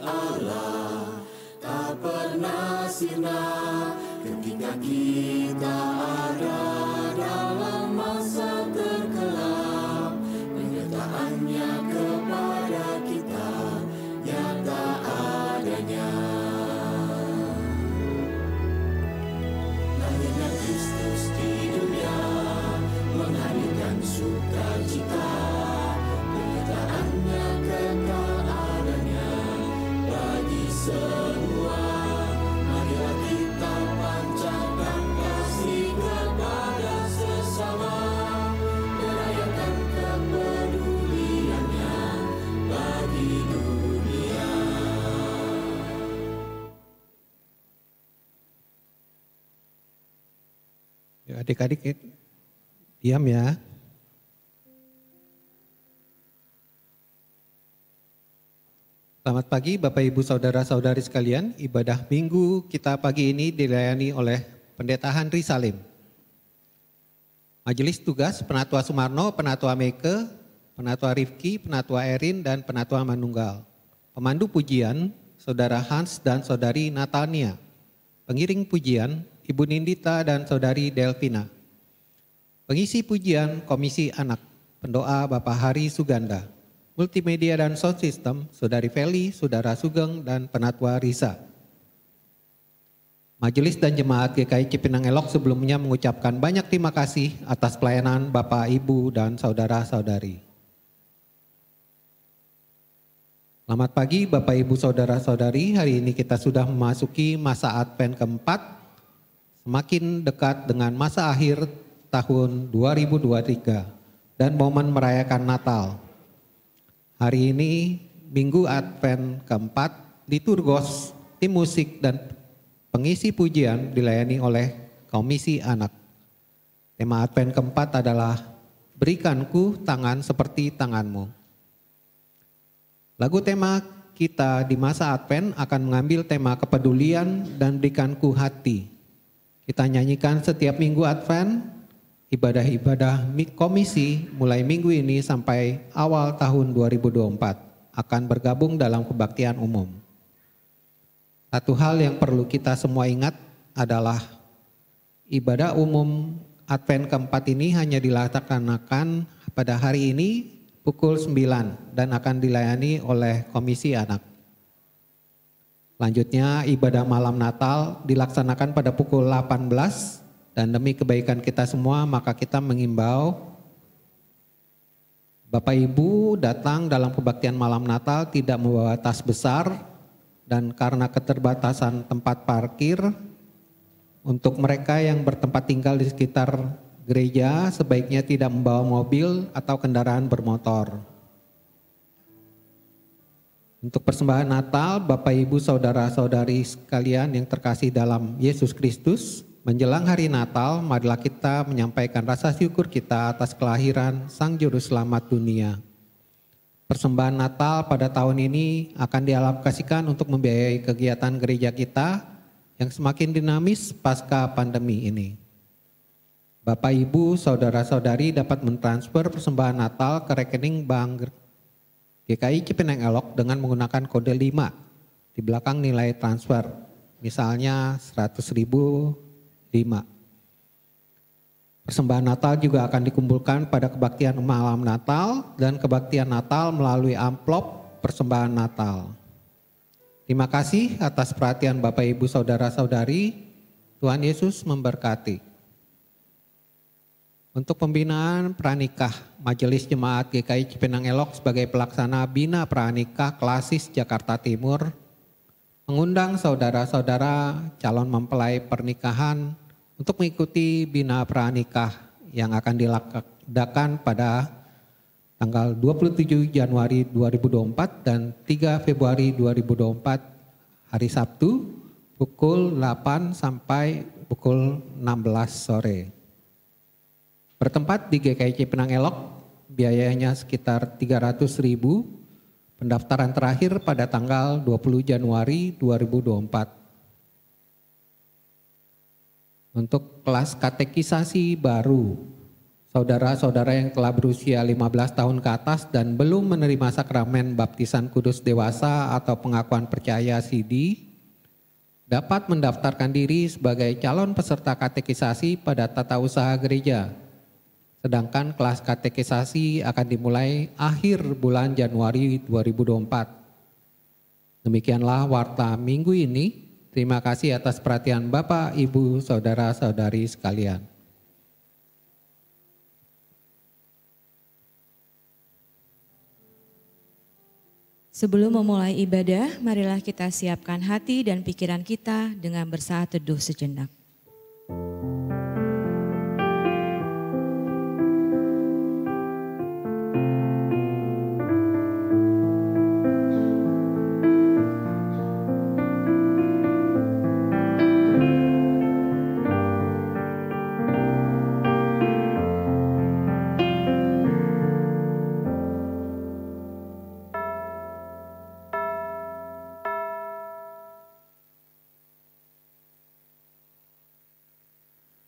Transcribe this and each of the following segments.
Allah tak pernah sirna ketika kita ada dalam masa terkelam. Penyertaannya kepada kita nyata adanya. Lahirnya Kristus di dunia menghadirkan sukacita. Penyertaannya kekal adanya bagi semua. Marilah kita panjatkan kasih kepada sesama, merayakan kepeduliannya bagi dunia. Ya, adik-adik diam ya. Selamat pagi Bapak Ibu Saudara-saudari sekalian. Ibadah minggu kita pagi ini dilayani oleh Pendeta Henry Salim. Majelis tugas Penatua Sumarno, Penatua Meike, Penatua Rifki, Penatua Erin, dan Penatua Manunggal. Pemandu pujian Saudara Hans dan Saudari Natania. Pengiring pujian Ibu Nindita dan Saudari Delvina. Pengisi pujian Komisi Anak, pendoa Bapak Hari Suganda. Multimedia dan Sound System, Saudari Feli, Saudara Sugeng, dan Penatua Risa. Majelis dan Jemaat GKI Cipinang Elok sebelumnya mengucapkan banyak terima kasih atas pelayanan Bapak, Ibu, dan Saudara-saudari. Selamat pagi Bapak, Ibu, Saudara-saudari. Hari ini kita sudah memasuki masa Advent keempat, semakin dekat dengan masa akhir tahun 2023 dan momen merayakan Natal. Hari ini Minggu Advent keempat, liturgos, tim musik dan pengisi pujian dilayani oleh Komisi Anak. Tema Advent keempat adalah Berikanku tangan seperti tanganmu. Lagu tema kita di masa Advent akan mengambil tema kepedulian dan berikanku hati. Kita nyanyikan setiap Minggu Advent. Ibadah-ibadah komisi mulai minggu ini sampai awal tahun 2024 akan bergabung dalam kebaktian umum. Satu hal yang perlu kita semua ingat adalah ibadah umum Advent keempat ini hanya dilaksanakan pada hari ini pukul 9 dan akan dilayani oleh Komisi Anak. Selanjutnya ibadah malam Natal dilaksanakan pada pukul 18. Dan demi kebaikan kita semua maka kita mengimbau Bapak Ibu datang dalam kebaktian malam Natal tidak membawa tas besar, dan karena keterbatasan tempat parkir untuk mereka yang bertempat tinggal di sekitar gereja sebaiknya tidak membawa mobil atau kendaraan bermotor. Untuk persembahan Natal Bapak Ibu Saudara-saudari sekalian yang terkasih dalam Yesus Kristus, menjelang hari Natal, marilah kita menyampaikan rasa syukur kita atas kelahiran Sang Juru Selamat dunia. Persembahan Natal pada tahun ini akan dialokasikan untuk membiayai kegiatan gereja kita yang semakin dinamis pasca pandemi ini. Bapak, Ibu, Saudara-saudari dapat mentransfer persembahan Natal ke rekening Bank GKI Cipinang Elok dengan menggunakan kode 5 di belakang nilai transfer, misalnya 100.000. 5. Persembahan Natal juga akan dikumpulkan pada kebaktian malam Natal dan kebaktian Natal melalui amplop persembahan Natal. Terima kasih atas perhatian Bapak Ibu Saudara-saudari. Tuhan Yesus memberkati. Untuk pembinaan pranikah, Majelis Jemaat GKI Cipinang Elok sebagai pelaksana Bina Pranikah Klasis Jakarta Timur mengundang saudara-saudara calon mempelai pernikahan untuk mengikuti Bina Pranikah yang akan dilaksanakan pada tanggal 27 Januari 2024 dan 3 Februari 2024 hari Sabtu pukul 8 sampai pukul 16 sore. Bertempat di GKI Cipinang Elok, biayanya sekitar 300.000. Pendaftaran terakhir pada tanggal 20 Januari 2024. Untuk kelas katekisasi baru, Saudara-saudara yang telah berusia 15 tahun ke atas dan belum menerima sakramen baptisan kudus dewasa atau pengakuan percaya CD dapat mendaftarkan diri sebagai calon peserta katekisasi pada tata usaha gereja. Sedangkan kelas katekisasi akan dimulai akhir bulan Januari 2024. Demikianlah warta minggu ini. Terima kasih atas perhatian Bapak, Ibu, Saudara-saudari sekalian. Sebelum memulai ibadah, marilah kita siapkan hati dan pikiran kita dengan bersaat teduh sejenak.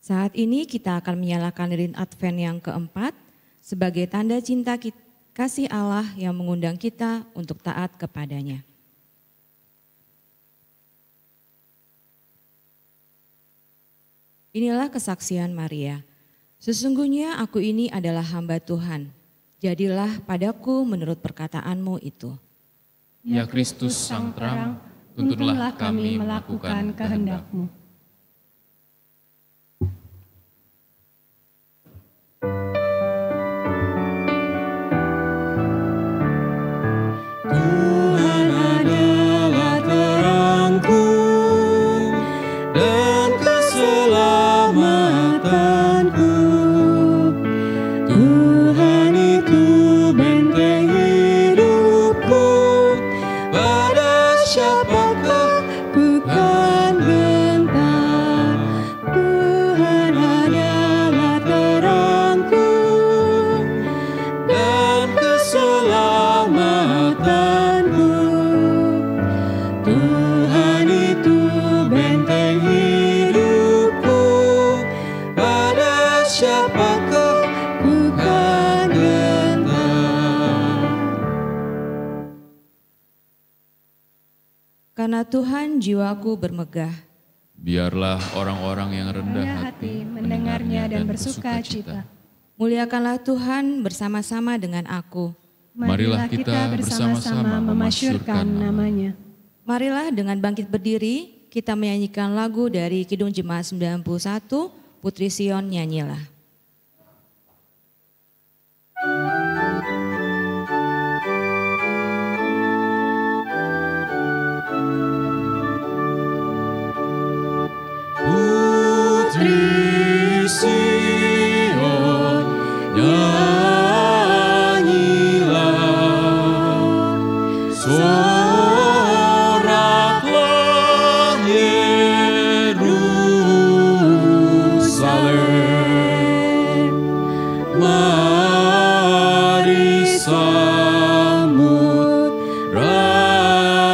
Saat ini kita akan menyalakan lilin Advent yang keempat sebagai tanda cinta kasih Allah yang mengundang kita untuk taat kepadanya. Inilah kesaksian Maria. Sesungguhnya aku ini adalah hamba Tuhan. Jadilah padaku menurut perkataanmu itu. Ya Kristus Sang Terang, tuntunlah kami melakukan kehendak-Mu. Tuhan adalah terangku dan keselamatanku. Tuhan itu benteng hidupku. Pada siapakah ku kan gentar? Tuhan adalah terangku dan keselamatanku. Tuhan itu benteng hidupku. Pada siapakah ku kan gentar? Karena Tuhan jiwaku bermegah. Biarlah orang-orang yang rendah hati mendengarnya dan bersuka cita. Muliakanlah Tuhan bersama-sama dengan aku. Marilah kita bersama-sama memasyurkan nama-Nya. Marilah dengan bangkit berdiri kita menyanyikan lagu dari Kidung Jemaat 91, Putri Sion nyanyilah. Putri Sion, nyanyilah, soraklah Yerusalem, mari sambut Rajamu.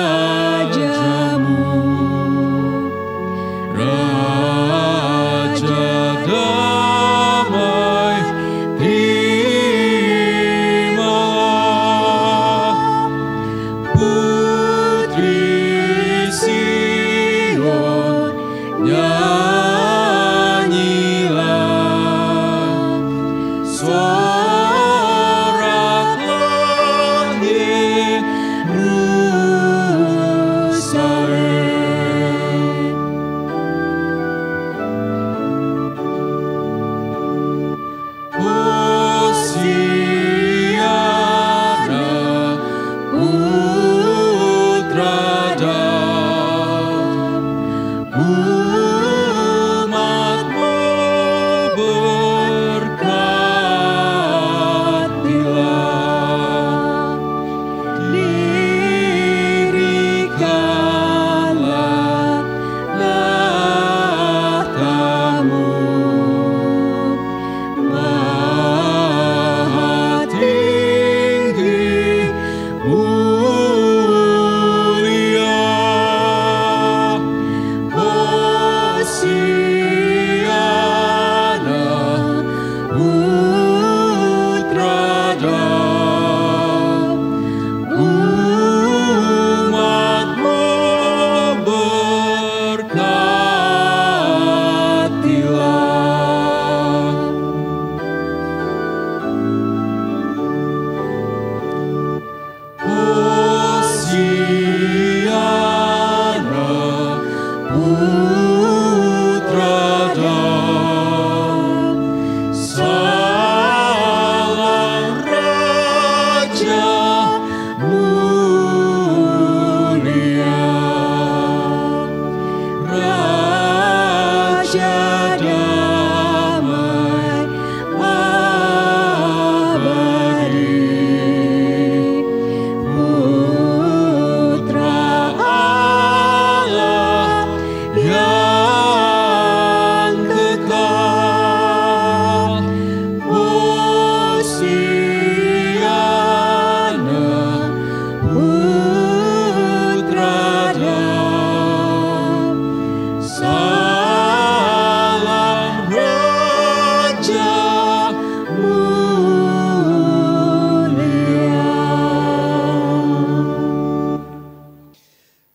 Raja damai, terimalah. Putri Sion, nyanyilah, soraklah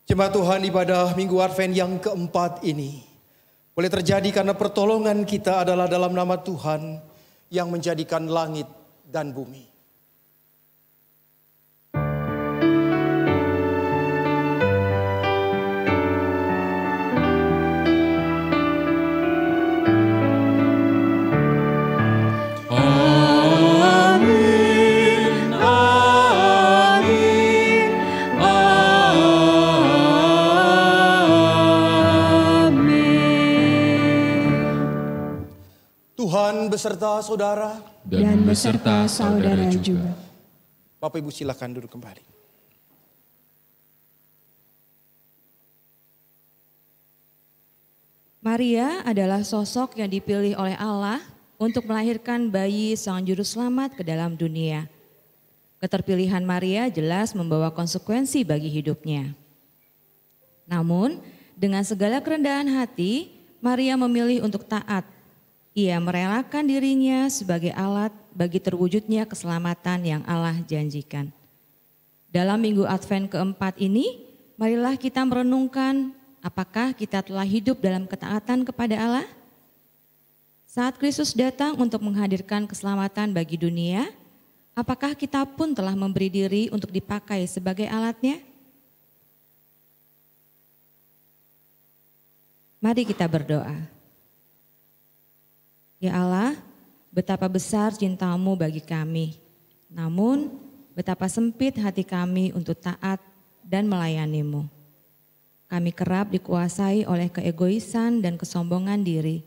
Jemaat Tuhan, ibadah Minggu Advent yang keempat ini boleh terjadi karena pertolongan kita adalah dalam nama Tuhan yang menjadikan langit dan bumi. Tuhan beserta saudara dan beserta saudara juga. Bapak Ibu silakan duduk kembali. Maria adalah sosok yang dipilih oleh Allah untuk melahirkan bayi Sang Juru Selamat ke dalam dunia. Keterpilihan Maria jelas membawa konsekuensi bagi hidupnya. Namun, dengan segala kerendahan hati, Maria memilih untuk taat. Ia merelakan dirinya sebagai alat bagi terwujudnya keselamatan yang Allah janjikan. Dalam Minggu Advent keempat ini, marilah kita merenungkan apakah kita telah hidup dalam ketaatan kepada Allah? Saat Kristus datang untuk menghadirkan keselamatan bagi dunia, apakah kita pun telah memberi diri untuk dipakai sebagai alatnya? Mari kita berdoa. Ya Allah, betapa besar cinta-Mu bagi kami. Namun, betapa sempit hati kami untuk taat dan melayani-Mu. Kami kerap dikuasai oleh keegoisan dan kesombongan diri.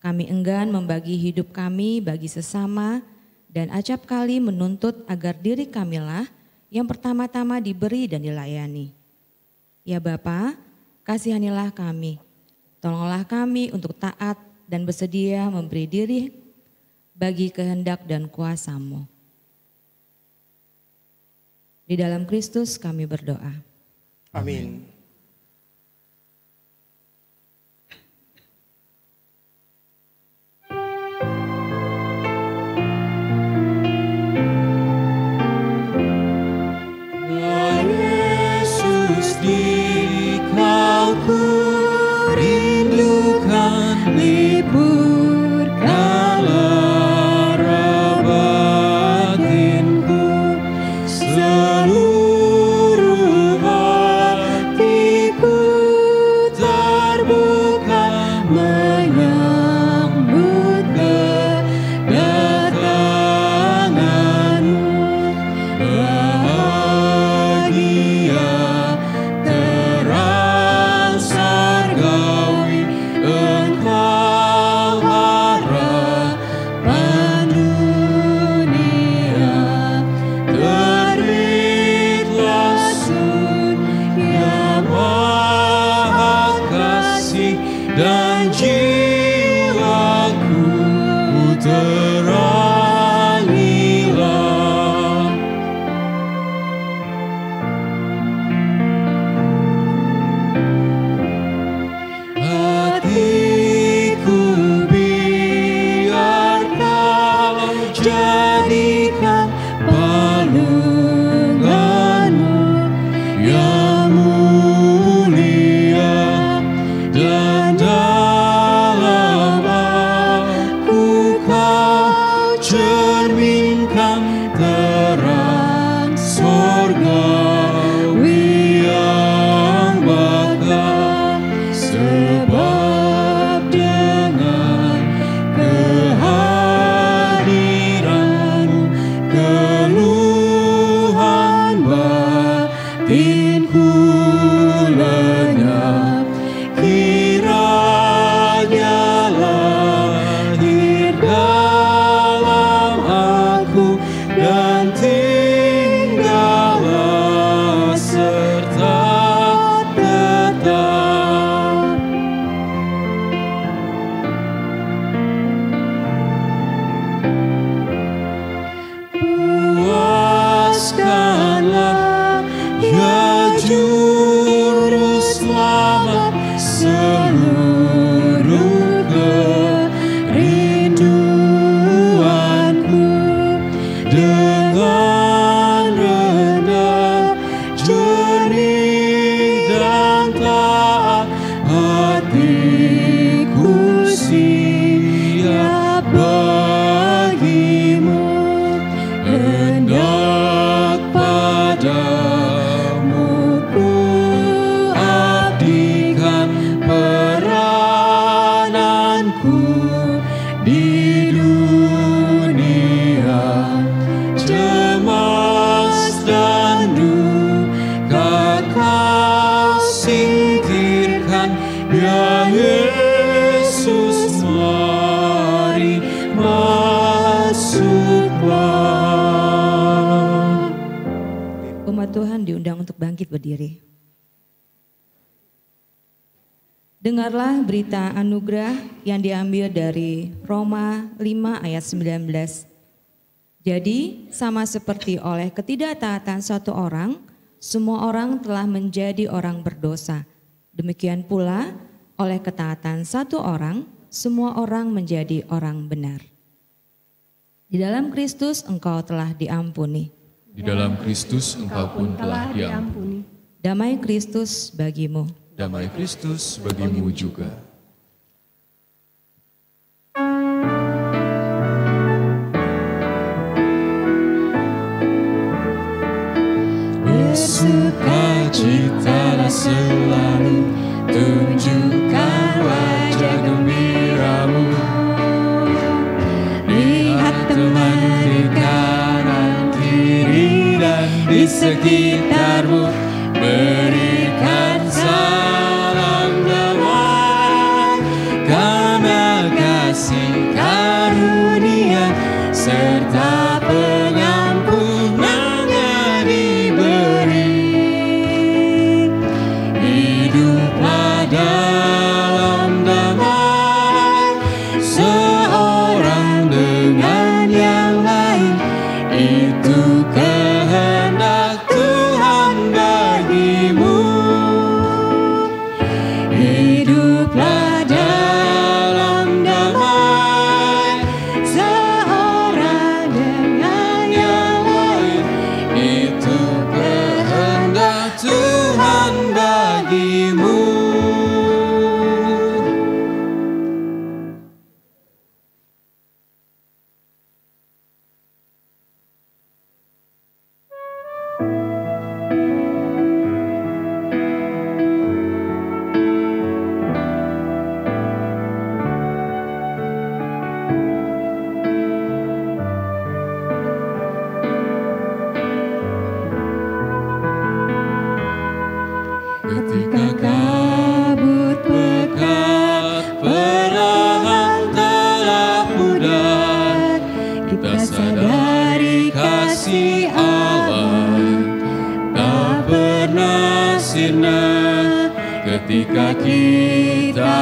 Kami enggan membagi hidup kami bagi sesama dan acap kali menuntut agar diri kamilah yang pertama-tama diberi dan dilayani. Ya Bapa, kasihanilah kami. Tolonglah kami untuk taat dan bersedia memberi diri bagi kehendak dan kuasa-Mu. Di dalam Kristus kami berdoa. Amin. Yesus, di Kau ku rindukan, liburkanlah batinku, seluruh hati padamu ku abdikan perananku di dunia. Cemas dan duka kau singkirkan, ya Yesus, mari masuklah. Umat Tuhan diundang untuk bangkit berdiri. Dengarlah berita anugerah yang diambil dari Roma 5 ayat 19. Jadi sama seperti oleh ketidaktaatan satu orang, semua orang telah menjadi orang berdosa. Demikian pula oleh ketaatan satu orang, semua orang menjadi orang benar. Di dalam Kristus engkau telah diampuni. Di dalam Kristus engkau pun telah diampuni. Damai Kristus bagimu. Damai Kristus bagimu juga. Bersukacitalah selalu, tunjukkan wajah gembiramu. Lihat teman di kanan kiri dan di sekitarmu, berikan salam damai, karena kasih karunia serta pengampunannya diberi. Hiduplah dalam damai, seorang dengan yang lain, itu kehendak Tuhan bagimu. Hiduplah dalam damai, seorang dengan yang lain, itu kehendak Tuhan bagimu. Ketika kabut pekat perlahan telah pudar, kita sadari kasih Allah tak pernah sirna. Ketika kita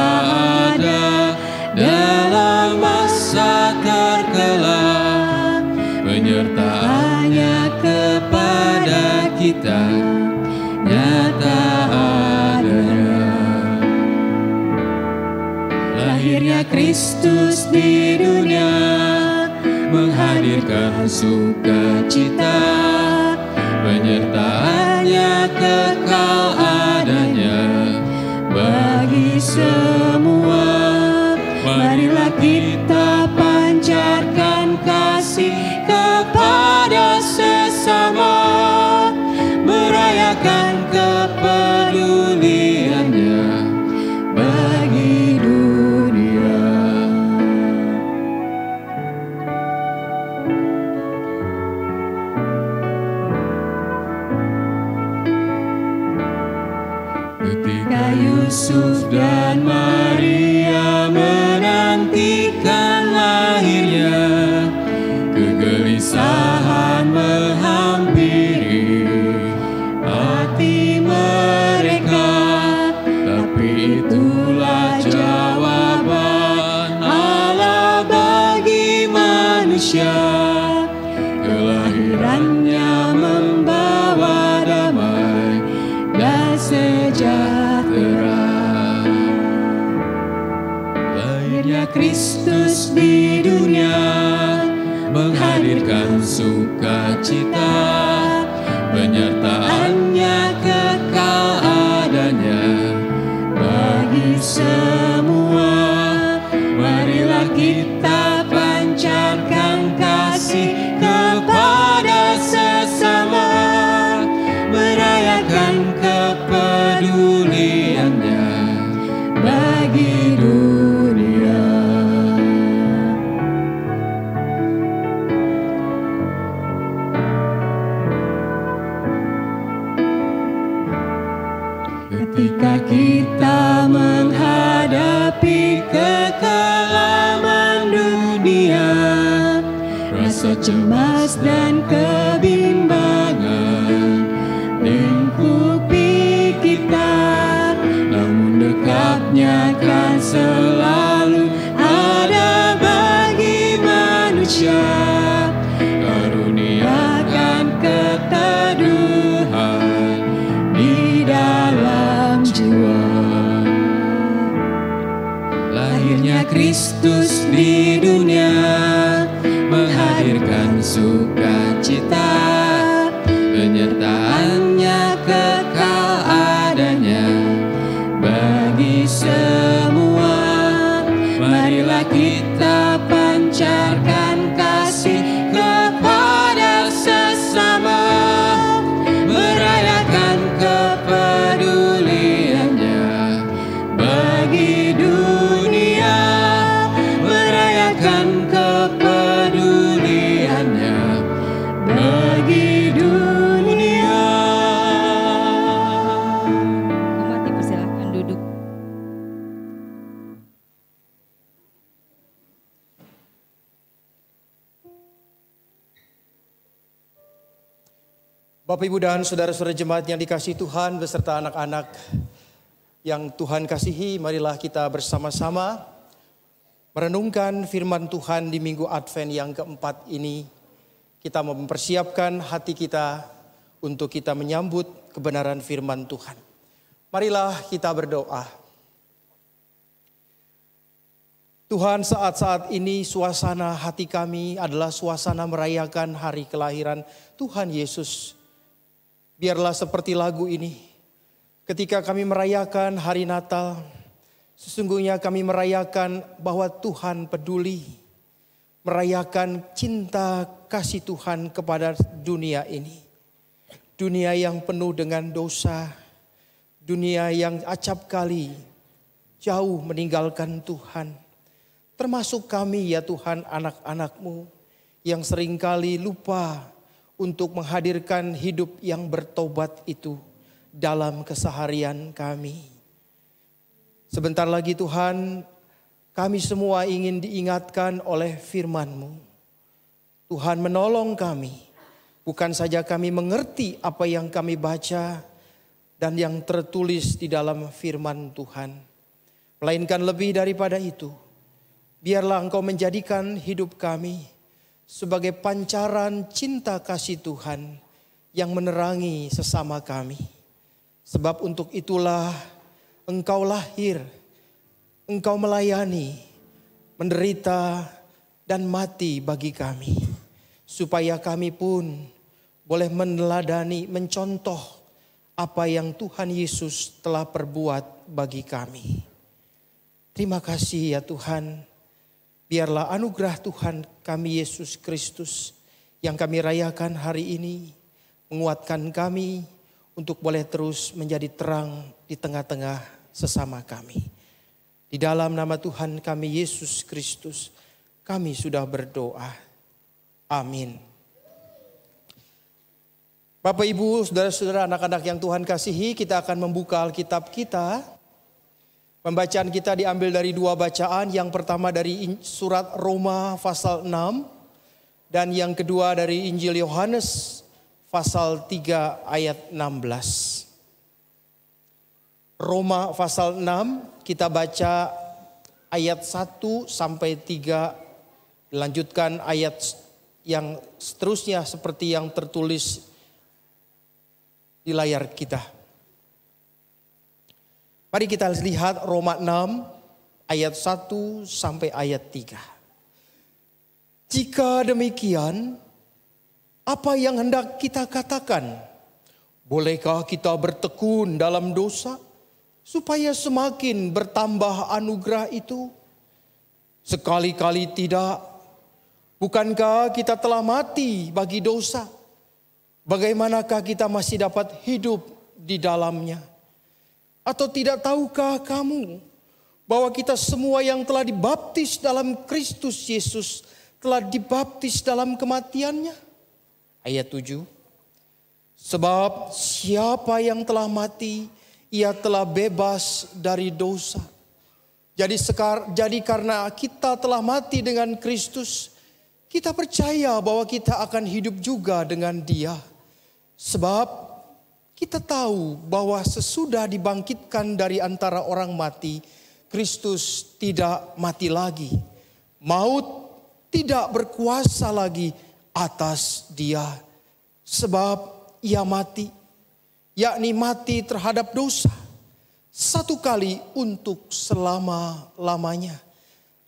ada dalam masa terkelak, penyertaannya kepada kita nyata adanya. Lahirnya Kristus di dunia menghadirkan sukacita, penyertaannya kekal adanya bagi semua. Marilah kita pancarkan kasih kepada sesama, merayakan kepeduliannya bagi dunia. Ketika Yusuf dan Maria menantikan lahirnya, kegelisahan menghampiri hati mereka, tapi itulah jawaban Allah bagi manusia. Kelahirannya membawa damai dan sejahtera. Ketika kita menghadapi kekelaman dunia, rasa cemas dan kebimbangan lingkupi kita, namun dekatnya kan selalu ada bagi manusia. Karuniakan keteduhan di dalam jiwa. Lahirnya Kristus di dunia menghadirkan sukacita, penyertaannya kekal adanya bagi semua. Marilah kita pancarkan kasih kepada sesama, merayakan kepeduliannya bagi dunia, merayakan kepeduliannya bagi dunia. Umat dipersilahkan duduk. Bapak, Ibu, dan saudara-saudara jemaat yang dikasihi Tuhan beserta anak-anak yang Tuhan kasihi, marilah kita bersama-sama merenungkan firman Tuhan di Minggu Advent yang keempat ini. Kita mempersiapkan hati kita untuk kita menyambut kebenaran firman Tuhan. Marilah kita berdoa. Tuhan, saat-saat ini suasana hati kami adalah suasana merayakan hari kelahiran Tuhan Yesus. Biarlah seperti lagu ini, ketika kami merayakan hari Natal, sesungguhnya kami merayakan bahwa Tuhan peduli, merayakan cinta kasih Tuhan kepada dunia ini. Dunia yang penuh dengan dosa, dunia yang acap kali jauh meninggalkan Tuhan. Termasuk kami ya Tuhan, anak-anak-Mu yang seringkali lupa untuk menghadirkan hidup yang bertobat itu dalam keseharian kami. Sebentar lagi Tuhan, kami semua ingin diingatkan oleh firman-Mu. Tuhan, menolong kami. Bukan saja kami mengerti apa yang kami baca dan yang tertulis di dalam firman Tuhan, melainkan lebih daripada itu, biarlah Engkau menjadikan hidup kami sebagai pancaran cinta kasih Tuhan yang menerangi sesama kami. Sebab untuk itulah Engkau lahir, Engkau melayani, menderita dan mati bagi kami. Supaya kami pun boleh meneladani, mencontoh apa yang Tuhan Yesus telah perbuat bagi kami. Terima kasih ya Tuhan. Biarlah anugerah Tuhan kami Yesus Kristus yang kami rayakan hari ini menguatkan kami untuk boleh terus menjadi terang di tengah-tengah sesama kami. Di dalam nama Tuhan kami Yesus Kristus kami sudah berdoa. Amin. Bapak, Ibu, saudara-saudara, anak-anak yang Tuhan kasihi, kita akan membuka Alkitab kita. Pembacaan kita diambil dari dua bacaan, yang pertama dari surat Roma pasal 6 dan yang kedua dari Injil Yohanes pasal 3 ayat 16. Roma pasal 6 kita baca ayat 1 sampai 3, dilanjutkan ayat yang seterusnya seperti yang tertulis di layar kita. Mari kita lihat Roma 6 ayat 1 sampai ayat 3. Jika demikian, apa yang hendak kita katakan? Bolehkah kita bertekun dalam dosa supaya semakin bertambah anugerah itu? Sekali-kali tidak. Bukankah kita telah mati bagi dosa? Bagaimanakah kita masih dapat hidup di dalamnya? Atau tidak tahukah kamu bahwa kita semua yang telah dibaptis dalam Kristus Yesus telah dibaptis dalam kematiannya? Ayat 7. Sebab siapa yang telah mati, ia telah bebas dari dosa. Jadi karena kita telah mati dengan Kristus, kita percaya bahwa kita akan hidup juga dengan Dia. Sebab kita tahu bahwa sesudah dibangkitkan dari antara orang mati, Kristus tidak mati lagi. Maut tidak berkuasa lagi atas Dia. Sebab Ia mati, yakni mati terhadap dosa. Satu kali untuk selama-lamanya.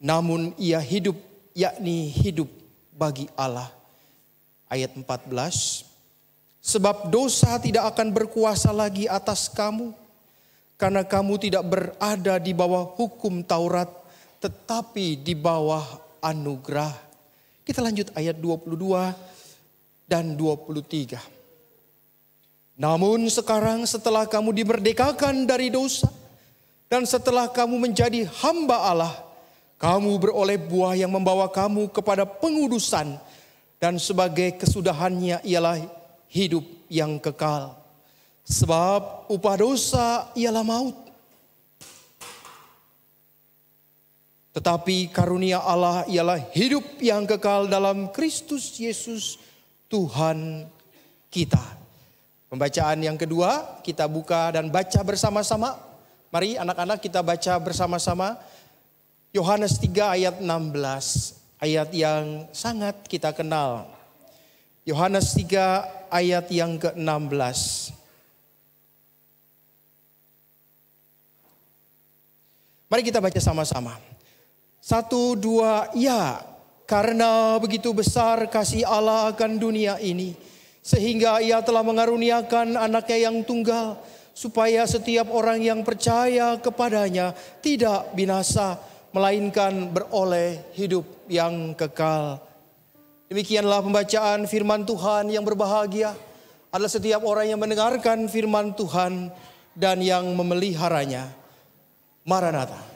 Namun Ia hidup, yakni hidup bagi Allah. Ayat 14. Sebab dosa tidak akan berkuasa lagi atas kamu. Karena kamu tidak berada di bawah hukum Taurat, tetapi di bawah anugerah. Kita lanjut ayat 22 dan 23. Namun sekarang setelah kamu dimerdekakan dari dosa, dan setelah kamu menjadi hamba Allah, kamu beroleh buah yang membawa kamu kepada pengudusan, dan sebagai kesudahannya ialah hidup yang kekal. Sebab upah dosa ialah maut. Tetapi karunia Allah ialah hidup yang kekal dalam Kristus Yesus Tuhan kita. Pembacaan yang kedua, kita buka dan baca bersama-sama. Mari anak-anak kita baca bersama-sama. Yohanes 3 ayat 16, ayat yang sangat kita kenal. Yohanes 3 ayat yang ke-16. Mari kita baca sama-sama. 1, 2, ya. Karena begitu besar kasih Allah akan dunia ini, sehingga Ia telah mengaruniakan anaknya yang tunggal, supaya setiap orang yang percaya kepadanya tidak binasa, melainkan beroleh hidup yang kekal. Demikianlah pembacaan firman Tuhan. Yang berbahagia adalah setiap orang yang mendengarkan firman Tuhan dan yang memeliharanya. Maranatha.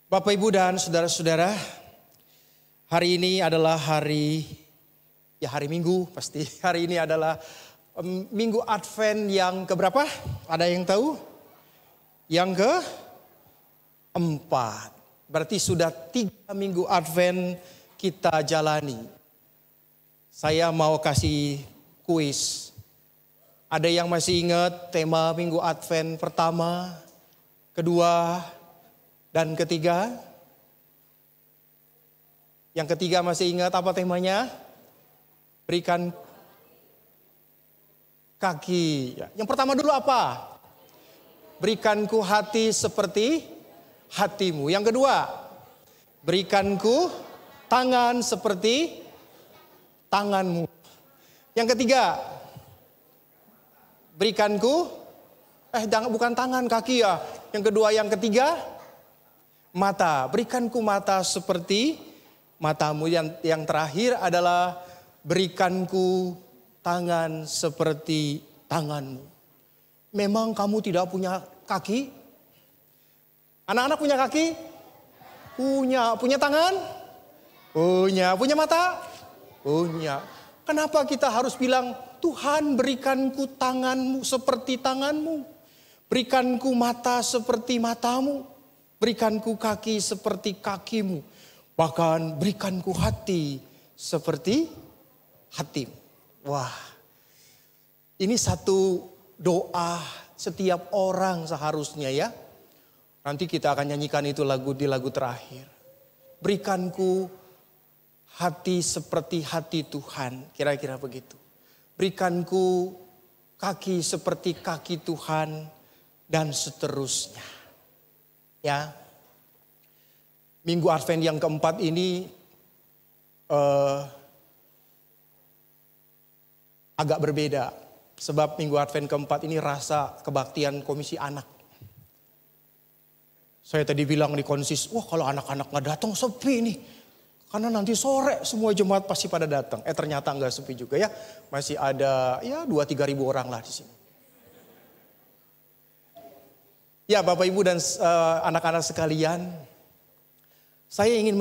Bapak, Ibu, dan saudara-saudara, hari ini adalah hari Minggu pasti. Hari ini adalah Minggu Advent yang keberapa? Ada yang tahu? Yang keempat. Berarti sudah 3 Minggu Advent kita jalani. Saya mau kasih kuis. Ada yang masih ingat tema Minggu Advent pertama, kedua, dan ketiga? Yang ketiga masih ingat apa temanya? Berikan kaki. Yang pertama dulu apa? Berikanku hati seperti hatimu. Yang kedua, berikanku tangan seperti tanganmu. Yang ketiga, berikanku, bukan tangan, kaki ya. Yang kedua, yang ketiga, mata. Berikanku mata seperti matamu. Yang terakhir adalah berikanku tangan seperti tanganmu. Memang kamu tidak punya kaki? Anak-anak punya kaki? Punya. Punya tangan? Punya. Punya mata? Punya. Kenapa kita harus bilang, Tuhan berikanku tanganmu seperti tanganmu. Berikanku mata seperti matamu. Berikanku kaki seperti kakimu. Bahkan berikanku hati seperti hatimu. Wah, ini satu doa setiap orang seharusnya ya. Nanti kita akan nyanyikan itu di lagu terakhir. Berikanku hati seperti hati Tuhan. Kira-kira begitu. Berikanku kaki seperti kaki Tuhan dan seterusnya. Ya, Minggu Advent yang keempat ini agak berbeda. Sebab minggu Advent keempat ini rasa kebaktian komisi anak. Saya tadi bilang di konsis, wah kalau anak-anak gak datang sepi nih. Karena nanti sore semua jemaat pasti pada datang. Ternyata gak sepi juga ya. Masih ada ya 2-3 ribu orang lah di sini. Ya Bapak Ibu dan anak-anak sekalian. Saya ingin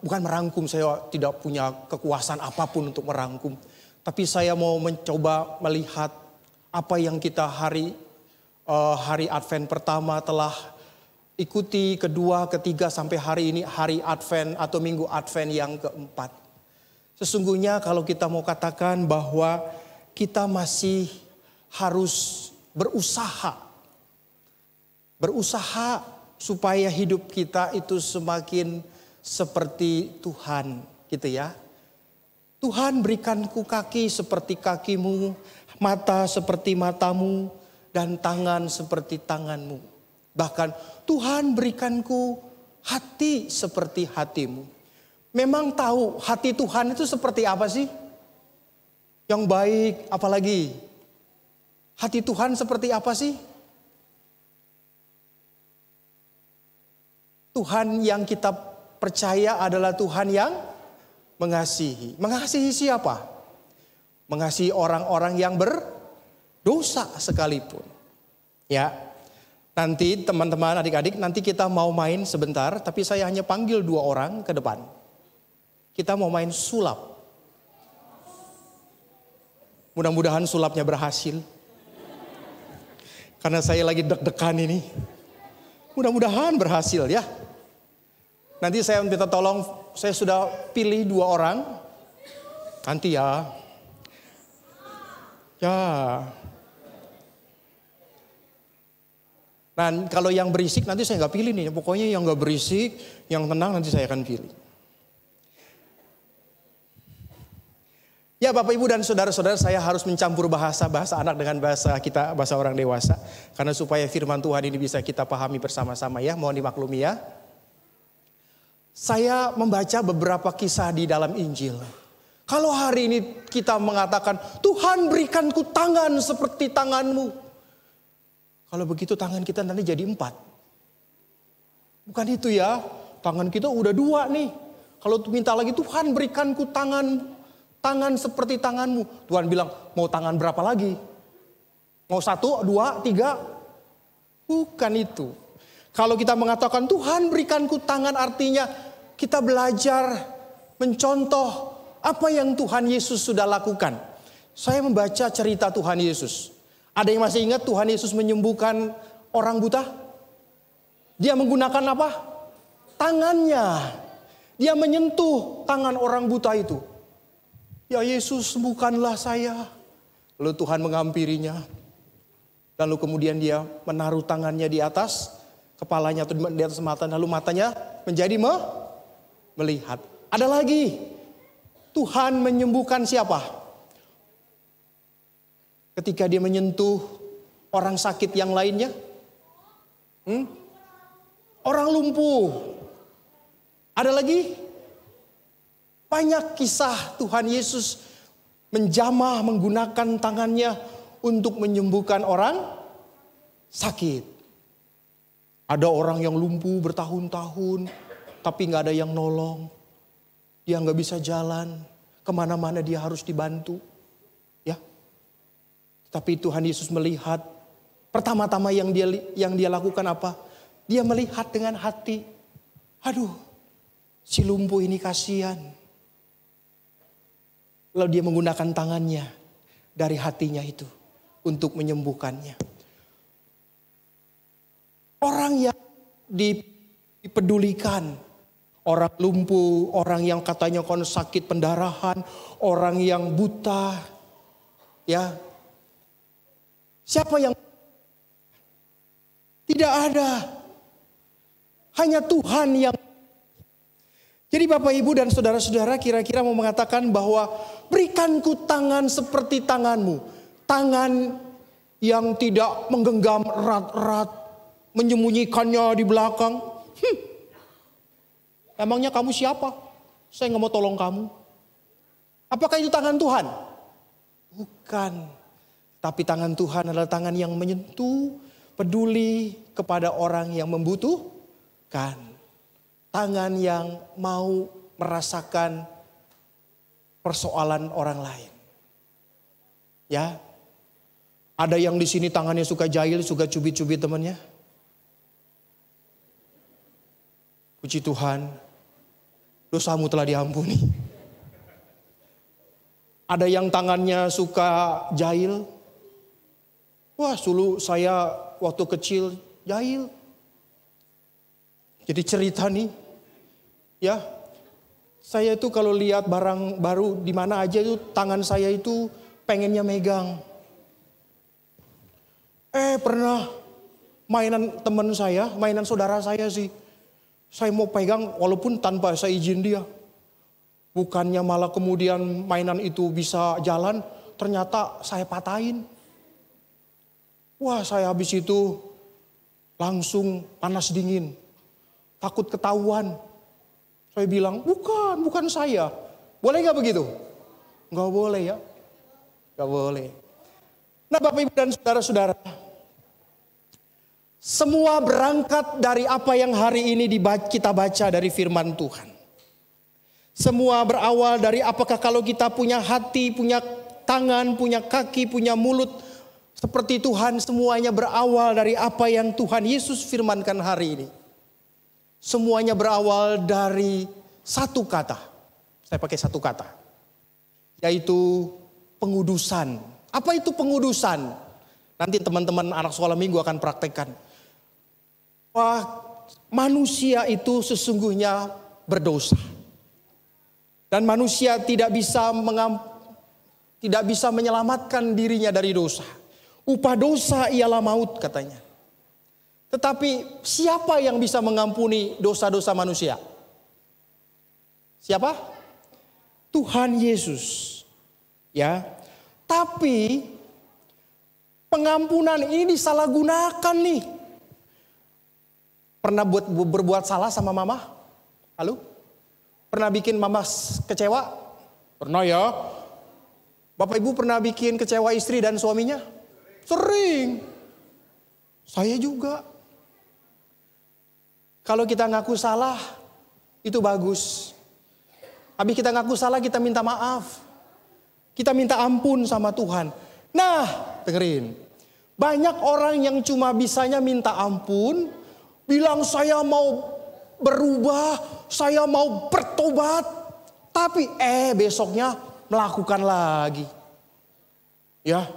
bukan merangkum, saya tidak punya kekuasaan apapun untuk merangkum. Tapi saya mau mencoba melihat apa yang kita hari Advent pertama telah ikuti, kedua, ketiga sampai hari ini hari Advent atau minggu Advent yang keempat. Sesungguhnya kalau kita mau katakan bahwa kita masih harus berusaha supaya hidup kita itu semakin seperti Tuhan gitu ya. Tuhan berikanku kaki seperti kakimu, mata seperti matamu, dan tangan seperti tanganmu. Bahkan Tuhan berikanku hati seperti hatimu. Memang tahu hati Tuhan itu seperti apa sih? Yang baik, apalagi? Hati Tuhan seperti apa sih? Tuhan yang kita percaya adalah Tuhan yang mengasihi. Mengasihi siapa? Mengasihi orang-orang yang berdosa sekalipun. Ya. Nanti teman-teman, adik-adik, nanti kita mau main sebentar, tapi saya hanya panggil 2 orang ke depan. Kita mau main sulap. Mudah-mudahan sulapnya berhasil. Karena saya lagi deg-degan ini. Mudah-mudahan berhasil ya. Nanti saya minta tolong, saya sudah pilih 2 orang. Nanti ya. Ya. Nah kalau yang berisik nanti saya nggak pilih nih. Pokoknya yang nggak berisik, yang tenang nanti saya akan pilih. Ya Bapak Ibu dan saudara-saudara, saya harus mencampur bahasa anak dengan bahasa kita, bahasa orang dewasa. Karena supaya firman Tuhan ini bisa kita pahami bersama-sama ya. Mohon dimaklumi ya. Saya membaca beberapa kisah di dalam Injil. Kalau hari ini kita mengatakan, Tuhan berikanku tangan seperti tanganmu. Kalau begitu tangan kita nanti jadi 4. Bukan itu ya, tangan kita udah 2 nih. Kalau minta lagi, Tuhan berikanku tangan seperti tanganmu. Tuhan bilang, mau tangan berapa lagi? Mau 1, 2, 3? Bukan itu. Kalau kita mengatakan Tuhan berikanku tangan, artinya kita belajar mencontoh apa yang Tuhan Yesus sudah lakukan. Saya membaca cerita Tuhan Yesus. Ada yang masih ingat Tuhan Yesus menyembuhkan orang buta? Dia menggunakan apa? Tangannya. Dia menyentuh tangan orang buta itu. Ya Yesus, sembuhkanlah saya. Lalu Tuhan menghampirinya. Lalu kemudian dia menaruh tangannya di atas kepalanya atau di atas mata. Lalu matanya menjadi melihat. Ada lagi. Tuhan menyembuhkan siapa? Ketika dia menyentuh orang sakit yang lainnya. Orang lumpuh. Ada lagi. Banyak kisah Tuhan Yesus menjamah menggunakan tangannya untuk menyembuhkan orang sakit. Ada orang yang lumpuh bertahun-tahun tapi gak ada yang nolong. Dia gak bisa jalan. Kemana-mana dia harus dibantu. Ya. Tapi Tuhan Yesus melihat. Pertama-tama yang dia lakukan apa? Dia melihat dengan hati. Aduh, si lumpuh ini kasihan. Lalu dia menggunakan tangannya dari hatinya itu untuk menyembuhkannya. Orang yang dipedulikan, orang lumpuh, orang yang katanya kon sakit pendarahan, orang yang buta, ya. Siapa yang tidak ada? Hanya Tuhan yang. Jadi Bapak Ibu dan saudara-saudara kira-kira mau mengatakan bahwa berikanku tangan seperti tanganmu. Tangan yang tidak menggenggam erat-erat, menyembunyikannya di belakang. Emangnya kamu siapa? Saya nggak mau tolong kamu. Apakah itu tangan Tuhan? Bukan. Tapi tangan Tuhan adalah tangan yang menyentuh, peduli kepada orang yang membutuhkan. Tangan yang mau merasakan persoalan orang lain. Ya. Ada yang di sini tangannya suka jahil, suka cubit-cubit temannya. Puji Tuhan, dosamu telah diampuni. Ada yang tangannya suka jahil. Wah, dulu saya waktu kecil jahil. Jadi cerita nih, ya, saya itu kalau lihat barang baru di mana aja itu tangan saya itu pengennya megang. Pernah mainan teman saya, mainan saudara saya sih, saya mau pegang walaupun tanpa saya izin dia. Bukannya malah kemudian mainan itu bisa jalan, ternyata saya patahin. Wah, saya habis itu langsung panas dingin. Takut ketahuan. Saya bilang, bukan saya. Boleh gak begitu? Gak boleh ya. Gak boleh. Nah Bapak Ibu dan Saudara-saudara. Semua berangkat dari apa yang hari ini kita baca dari firman Tuhan. Semua berawal dari apakah kalau kita punya hati, punya tangan, punya kaki, punya mulut. Seperti Tuhan, semuanya berawal dari apa yang Tuhan Yesus firmankan hari ini. Semuanya berawal dari satu kata. Saya pakai satu kata. Yaitu pengudusan. Apa itu pengudusan? Nanti teman-teman anak sekolah minggu akan praktekkan. Wah, manusia itu sesungguhnya berdosa. Dan manusia tidak bisa menyelamatkan dirinya dari dosa. Upah dosa ialah maut katanya. Tetapi siapa yang bisa mengampuni dosa-dosa manusia? Siapa? Tuhan Yesus. Ya. Tapi pengampunan ini disalahgunakan nih. Pernah berbuat salah sama mama? Halo? Pernah bikin mama kecewa? Pernah ya. Bapak Ibu pernah bikin kecewa istri dan suaminya? Sering. Saya juga. Kalau kita ngaku salah, itu bagus. Habis kita ngaku salah, kita minta maaf. Kita minta ampun sama Tuhan. Nah, dengerin. Banyak orang yang cuma bisanya minta ampun, bilang saya mau berubah, saya mau bertobat. Tapi besoknya melakukan lagi. Ya.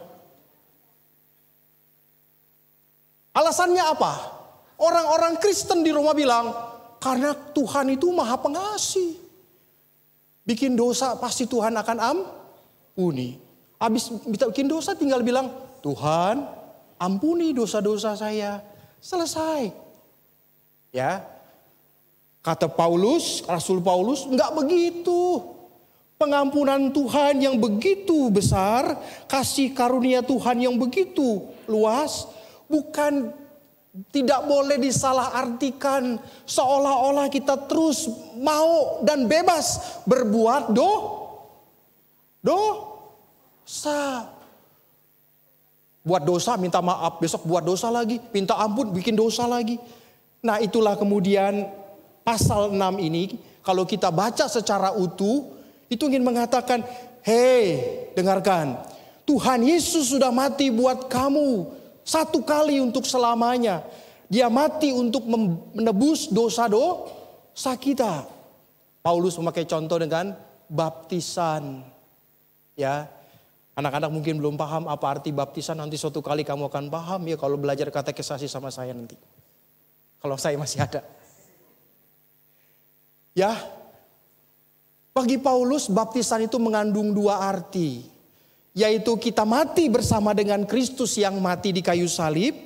Alasannya apa? Orang-orang Kristen di Roma bilang, karena Tuhan itu maha pengasih. Bikin dosa pasti Tuhan akan ampuni. Habis bikin dosa tinggal bilang, Tuhan ampuni dosa-dosa saya. Selesai. Ya. Kata Paulus, Rasul Paulus, enggak begitu. Pengampunan Tuhan yang begitu besar, kasih karunia Tuhan yang begitu luas, bukan tidak boleh disalahartikan seolah-olah kita terus mau dan bebas berbuat dosa. Buat dosa minta maaf, besok buat dosa lagi, minta ampun bikin dosa lagi. Nah itulah kemudian pasal 6 ini kalau kita baca secara utuh itu ingin mengatakan, hei dengarkan, Tuhan Yesus sudah mati buat kamu. Satu kali untuk selamanya. Dia mati untuk menebus dosa-dosa kita. Paulus memakai contoh dengan baptisan. Ya, anak-anak mungkin belum paham apa arti baptisan. Nanti suatu kali kamu akan paham ya kalau belajar katekisasi sama saya nanti. Kalau saya masih ada. Ya, bagi Paulus baptisan itu mengandung dua arti. Yaitu kita mati bersama dengan Kristus yang mati di kayu salib.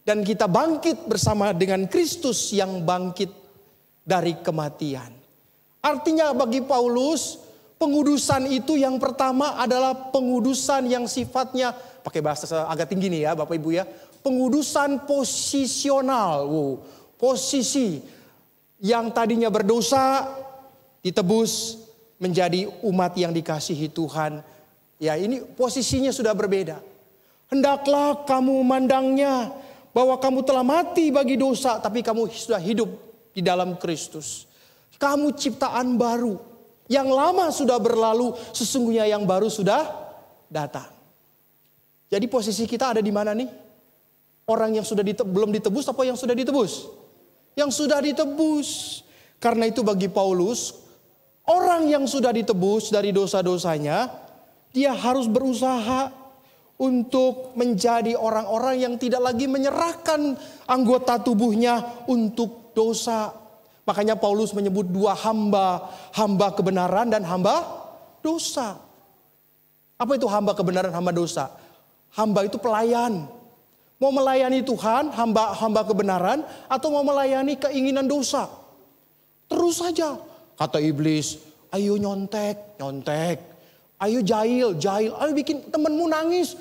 Dan kita bangkit bersama dengan Kristus yang bangkit dari kematian. Artinya bagi Paulus, pengudusan itu yang pertama adalah pengudusan yang sifatnya, pakai bahasa agak tinggi nih ya Bapak Ibu ya. Pengudusan posisional, posisi yang tadinya berdosa ditebus menjadi umat yang dikasihi Tuhan. Ya ini posisinya sudah berbeda. Hendaklah kamu memandangnya bahwa kamu telah mati bagi dosa, tapi kamu sudah hidup di dalam Kristus. Kamu ciptaan baru. Yang lama sudah berlalu, sesungguhnya yang baru sudah datang. Jadi posisi kita ada di mana nih? Orang yang sudah belum ditebus apa yang sudah ditebus? Yang sudah ditebus. Karena itu bagi Paulus, orang yang sudah ditebus dari dosa-dosanya, dia harus berusaha untuk menjadi orang-orang yang tidak lagi menyerahkan anggota tubuhnya untuk dosa. Makanya Paulus menyebut dua hamba, hamba kebenaran dan hamba dosa. Apa itu hamba kebenaran, hamba dosa? Hamba itu pelayan. Mau melayani Tuhan, hamba kebenaran, atau mau melayani keinginan dosa. Terus saja, kata iblis, ayo nyontek. Ayo jahil. Ayo bikin temenmu nangis.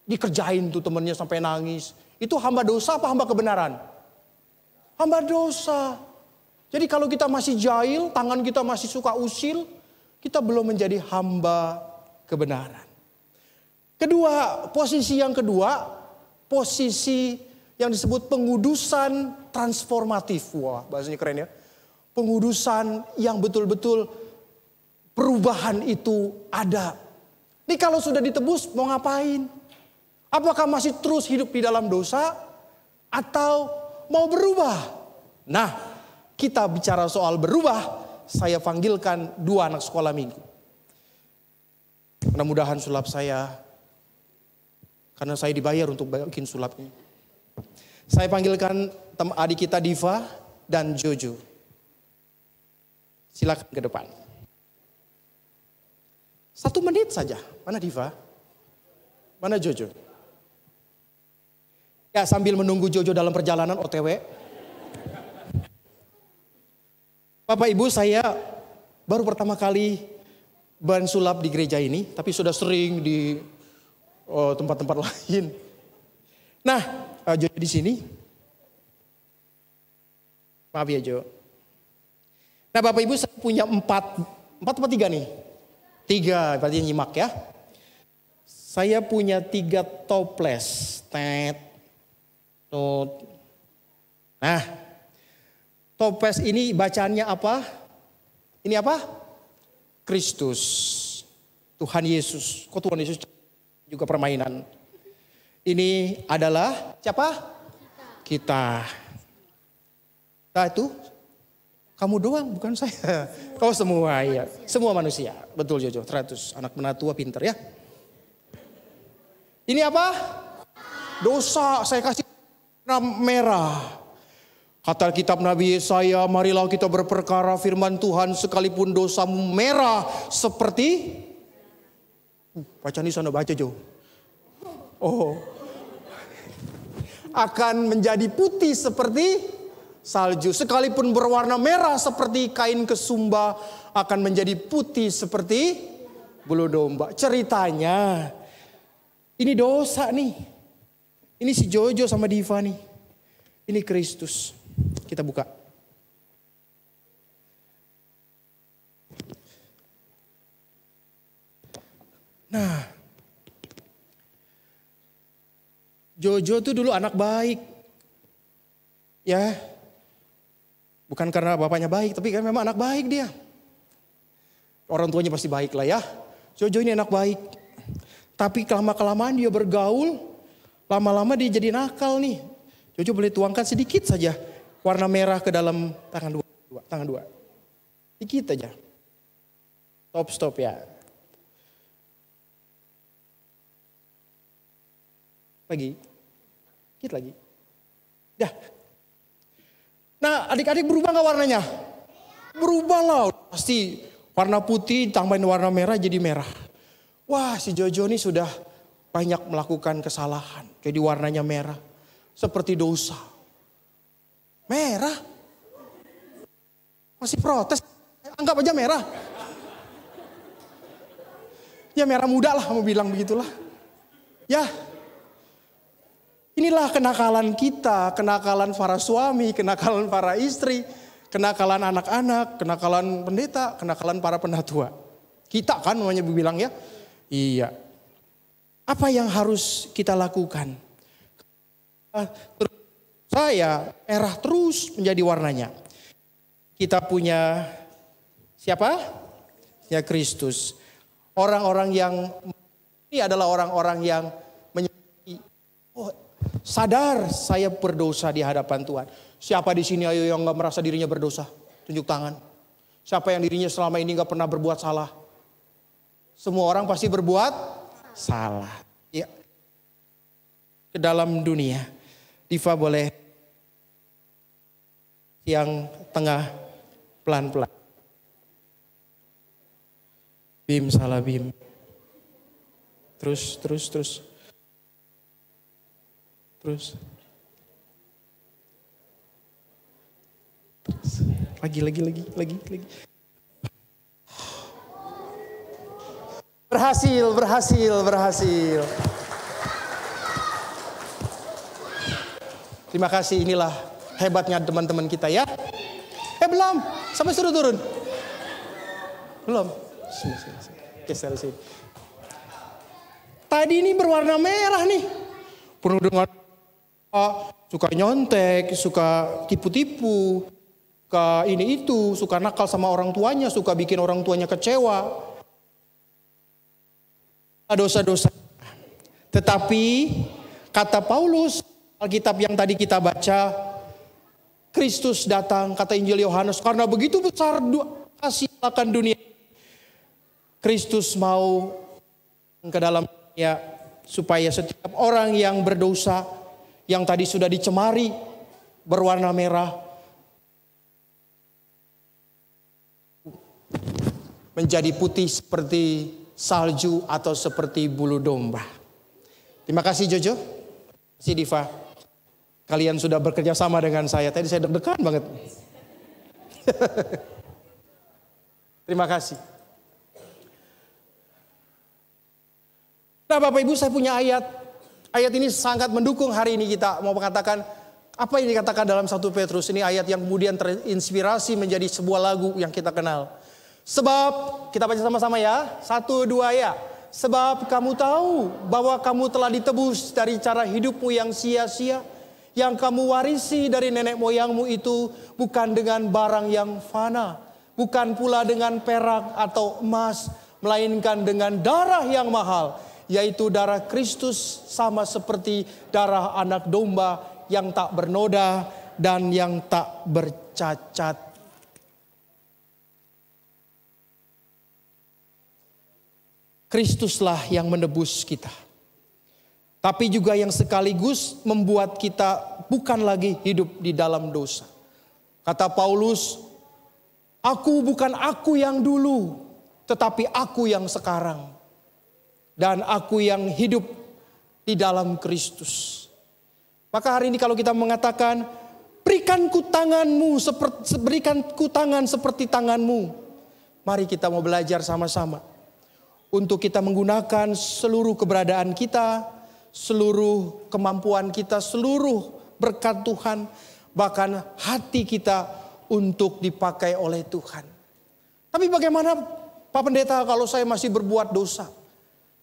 Dikerjain tuh temennya sampai nangis. Itu hamba dosa apa hamba kebenaran? Hamba dosa. Jadi kalau kita masih jahil, tangan kita masih suka usil, kita belum menjadi hamba kebenaran. Kedua, posisi yang kedua, posisi yang disebut pengudusan transformatif. Wah, bahasanya keren ya. Pengudusan yang betul-betul perubahan itu ada. Ini kalau sudah ditebus mau ngapain? Apakah masih terus hidup di dalam dosa atau mau berubah? Nah, kita bicara soal berubah, saya panggilkan dua anak sekolah minggu. Mudah-mudahan sulap saya, karena saya dibayar untuk bikin sulap ini. Saya panggilkan adik kita Diva dan Jojo. Silakan ke depan. 1 menit saja. Mana Diva? Mana Jojo? Ya, sambil menunggu Jojo dalam perjalanan OTW. Bapak Ibu, saya baru pertama kali sulap di gereja ini, tapi sudah sering di tempat-tempat lain. Nah, Jo di sini. Maaf ya Jo. Nah Bapak Ibu, saya punya 4 atau 3 nih? 3, berarti nyimak ya. Saya punya 3 toples. Nah, toples ini bacaannya apa? Ini apa? Kristus. Tuhan Yesus. Kok Tuhan Yesus juga permainan? Ini adalah siapa? Kita. Nah itu kamu doang, bukan saya. Kau semua, ya. Semua manusia. Betul Jojo, 100. Anak menatua pinter ya. Ini apa? Dosa, saya kasih warna merah. Kata kitab Nabi Yesaya, marilah kita berperkara firman Tuhan sekalipun dosamu merah seperti. Baca nih sana, baca Jo. Oh. Akan menjadi putih seperti salju. Sekalipun berwarna merah seperti kain kesumba, akan menjadi putih seperti bulu domba. Ceritanya, ini dosa nih. Ini si Jojo sama Diva nih. Ini Kristus. Kita buka. Nah, Jojo tuh dulu anak baik. Ya. Bukan karena bapaknya baik, tapi kan memang anak baik dia. Orang tuanya pasti baik lah ya. Jojo ini anak baik. Tapi lama-kelamaan dia bergaul, lama-lama dia jadi nakal nih. Jojo boleh tuangkan sedikit saja warna merah ke dalam tangan dua. Dikit aja. Stop ya. Lagi. Dikit lagi. Dah. Nah adik-adik berubah gak warnanya? Berubah lah. Pasti warna putih tambahin warna merah jadi merah. Wah si Jojo ini sudah banyak melakukan kesalahan. Jadi warnanya merah. Seperti dosa. Merah. Masih protes. Anggap aja merah. Ya merah muda lah mau bilang begitulah. Ya. Inilah kenakalan kita, kenakalan para suami, kenakalan para istri, kenakalan anak-anak, kenakalan pendeta, kenakalan para penatua. Kita kan namanya bilang ya. Iya. Apa yang harus kita lakukan? Saya merah terus menjadi warnanya. Kita punya siapa? Ya Kristus. Orang-orang yang ini adalah orang-orang yang sadar saya berdosa di hadapan Tuhan. Siapa di sini ayo yang nggak merasa dirinya berdosa? Tunjuk tangan. Siapa yang dirinya selama ini nggak pernah berbuat salah? Semua orang pasti berbuat salah. Ya. Ke dalam dunia. Diva boleh yang tengah pelan-pelan. Bim salah Bim. Terus. Lagi. Berhasil. Terima kasih, inilah hebatnya teman-teman kita ya. Belum, sampai suruh turun. Belum. Geser sini. Tadi ini berwarna merah nih. Penuh dengan suka nyontek, suka tipu-tipu, suka ini itu, suka nakal sama orang tuanya, suka bikin orang tuanya kecewa. Dosa-dosa. Tetapi kata Paulus, Alkitab yang tadi kita baca, Kristus datang, kata Injil Yohanes, karena begitu besar kasih akan dunia. Kristus mau ke dalam dunia supaya setiap orang yang berdosa, yang tadi sudah dicemari berwarna merah, menjadi putih seperti salju atau seperti bulu domba. Terima kasih Jojo, terima kasih Diva. Kalian sudah bekerja sama dengan saya. Tadi saya deg-degan banget. Terima kasih. Nah Bapak Ibu, saya punya ayat. Ayat ini sangat mendukung hari ini kita mau mengatakan apa yang dikatakan dalam 1 Petrus. Ini ayat yang kemudian terinspirasi menjadi sebuah lagu yang kita kenal. Sebab, kita baca sama-sama ya. 1, 2 ya. Sebab kamu tahu bahwa kamu telah ditebus dari cara hidupmu yang sia-sia. Yang kamu warisi dari nenek moyangmu itu bukan dengan barang yang fana. Bukan pula dengan perak atau emas. Melainkan dengan darah yang mahal. Yaitu darah Kristus, sama seperti darah anak domba yang tak bernoda dan yang tak bercacat. Kristuslah yang menebus kita. Tapi juga yang sekaligus membuat kita bukan lagi hidup di dalam dosa. Kata Paulus, aku bukan aku yang dulu, tetapi aku yang sekarang. Dan aku yang hidup di dalam Kristus. Maka hari ini kalau kita mengatakan, berikanku tangan seperti tanganmu. Mari kita mau belajar sama-sama. Untuk kita menggunakan seluruh keberadaan kita, seluruh kemampuan kita, seluruh berkat Tuhan, bahkan hati kita untuk dipakai oleh Tuhan. Tapi bagaimana Pak Pendeta kalau saya masih berbuat dosa?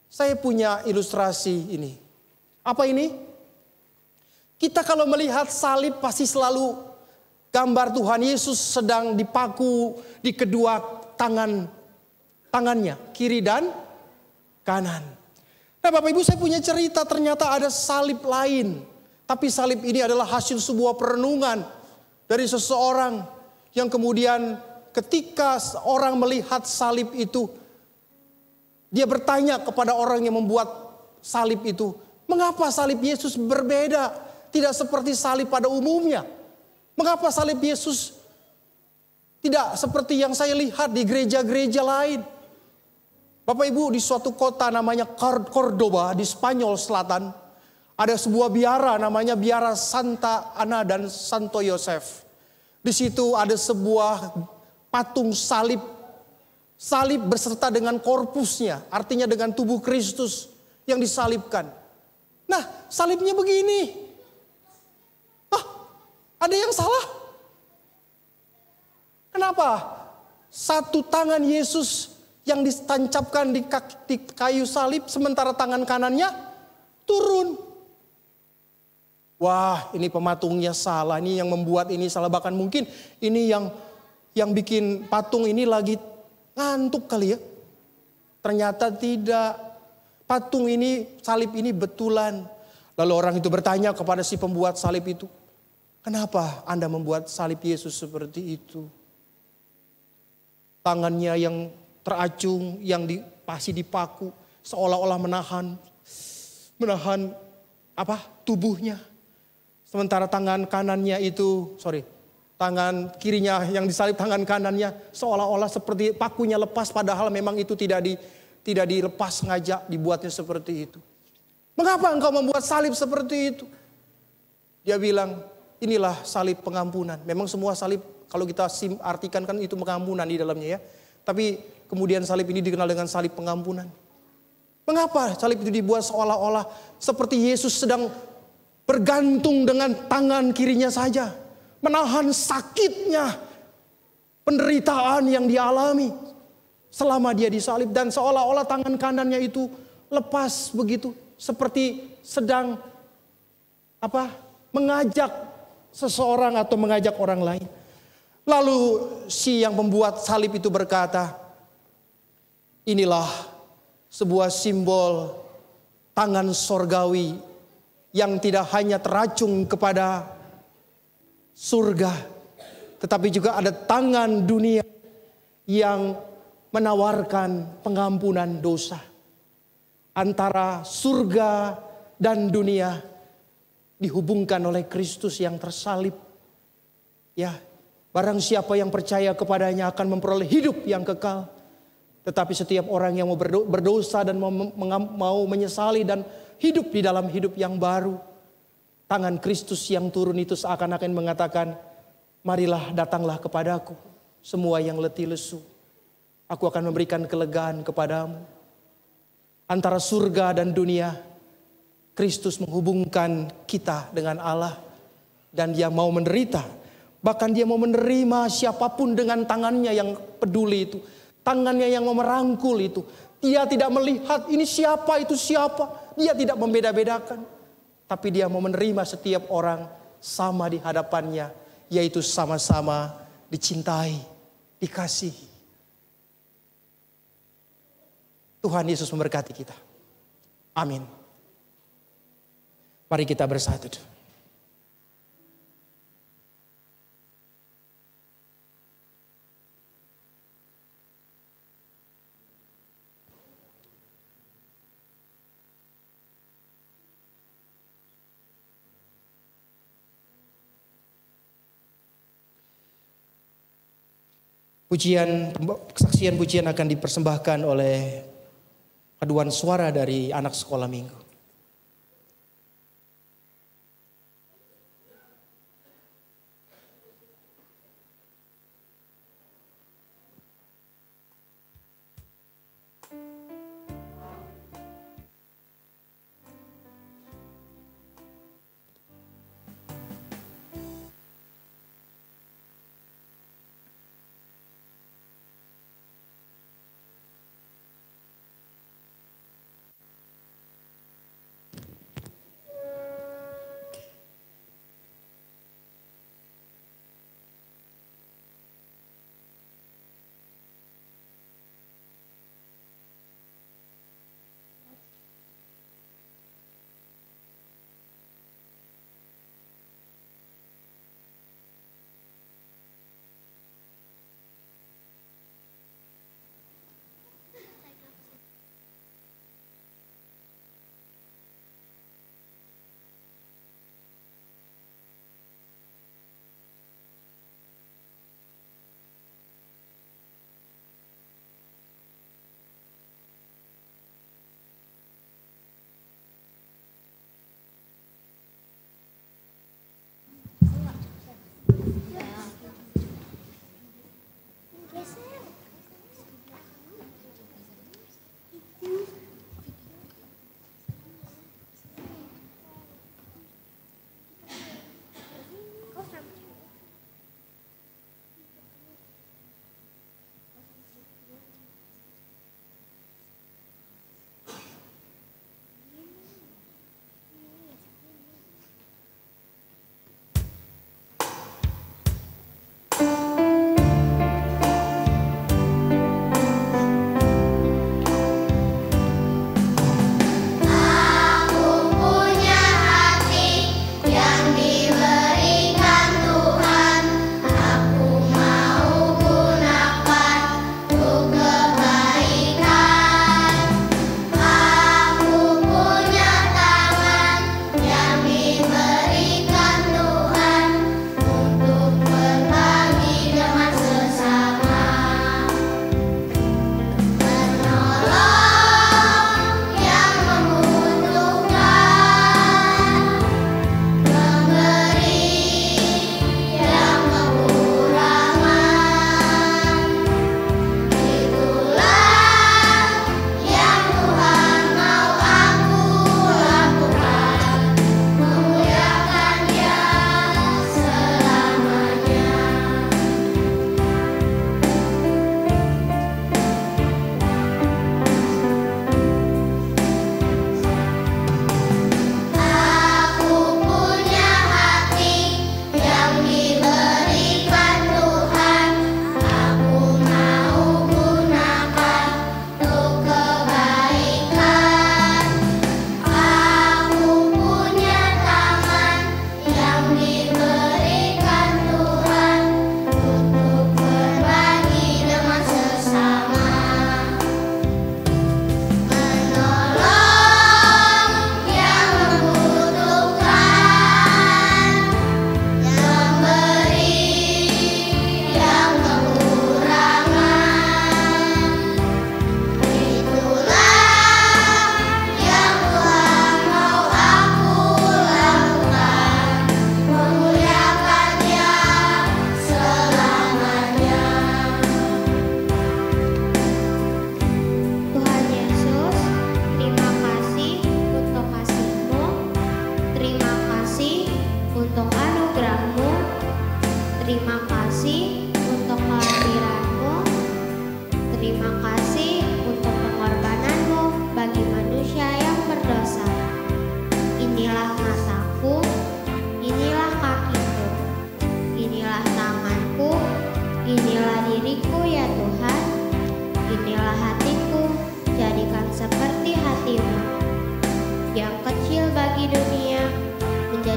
Saya punya ilustrasi ini. Apa ini? Kita kalau melihat salib pasti selalu gambar Tuhan Yesus sedang dipaku di kedua tangannya, kiri dan kanan. Nah Bapak Ibu, saya punya cerita, ternyata ada salib lain. Tapi salib ini adalah hasil sebuah perenungan dari seseorang yang kemudian ketika orang melihat salib itu, dia bertanya kepada orang yang membuat salib itu, mengapa salib Yesus berbeda? Tidak seperti salib pada umumnya. Mengapa salib Yesus tidak seperti yang saya lihat di gereja-gereja lain? Bapak Ibu, di suatu kota namanya Cordoba di Spanyol Selatan, ada sebuah biara namanya Biara Santa Ana dan Santo Yosef. Di situ ada sebuah patung salib. Salib beserta dengan korpusnya, artinya dengan tubuh Kristus yang disalibkan. Nah, salibnya begini. Ada yang salah? Kenapa? Satu tangan Yesus yang ditancapkan di kayu salib sementara tangan kanannya turun. Wah, ini pematungnya salah, ini yang membuat ini salah, bahkan mungkin ini yang bikin patung ini lagi ngantuk kali ya. Ternyata tidak. Patung ini, salib ini betulan. Lalu orang itu bertanya kepada si pembuat salib itu, kenapa Anda membuat salib Yesus seperti itu? Tangannya yang teracung, yang masih dipaku, seolah-olah menahan tubuhnya. Sementara tangan kanannya itu, tangan kirinya yang disalib, tangan kanannya seolah-olah seperti pakunya lepas, padahal memang itu tidak dilepas sengaja, dibuatnya seperti itu. Mengapa engkau membuat salib seperti itu? Dia bilang, inilah salib pengampunan. Memang semua salib kalau kita artikan kan itu pengampunan di dalamnya ya. Tapi kemudian salib ini dikenal dengan salib pengampunan. Mengapa salib itu dibuat seolah-olah seperti Yesus sedang bergantung dengan tangan kirinya saja, menahan sakitnya, penderitaan yang dialami selama dia disalib, dan seolah-olah tangan kanannya itu lepas begitu, seperti sedang mengajak seseorang atau mengajak orang lain. Lalu si yang membuat salib itu berkata, inilah sebuah simbol tangan sorgawi yang tidak hanya teracung kepada surga, tetapi juga ada tangan dunia yang menawarkan pengampunan dosa. Antara surga dan dunia dihubungkan oleh Kristus yang tersalib. Ya, barang siapa yang percaya kepadanya akan memperoleh hidup yang kekal. Tetapi setiap orang yang mau berdosa dan mau menyesali dan hidup di dalam hidup yang baru, tangan Kristus yang turun itu seakan-akan mengatakan, marilah datanglah kepadaku semua yang letih lesu. Aku akan memberikan kelegaan kepadamu. Antara surga dan dunia, Kristus menghubungkan kita dengan Allah. Dan dia mau menderita. Bahkan dia mau menerima siapapun dengan tangannya yang peduli itu. Tangannya yang mau merangkul itu. Dia tidak melihat ini siapa, itu siapa. Dia tidak membeda-bedakan. Tapi dia mau menerima setiap orang sama di hadapannya. Yaitu sama-sama dicintai, dikasihi. Tuhan Yesus memberkati kita. Amin. Mari kita bersatu. Kesaksian pujian akan dipersembahkan oleh paduan suara dari anak sekolah minggu.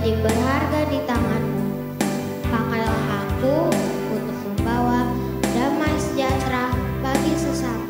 seperti berharga di tanganmu. Pakailah aku untuk membawa damai sejahtera bagi sesama.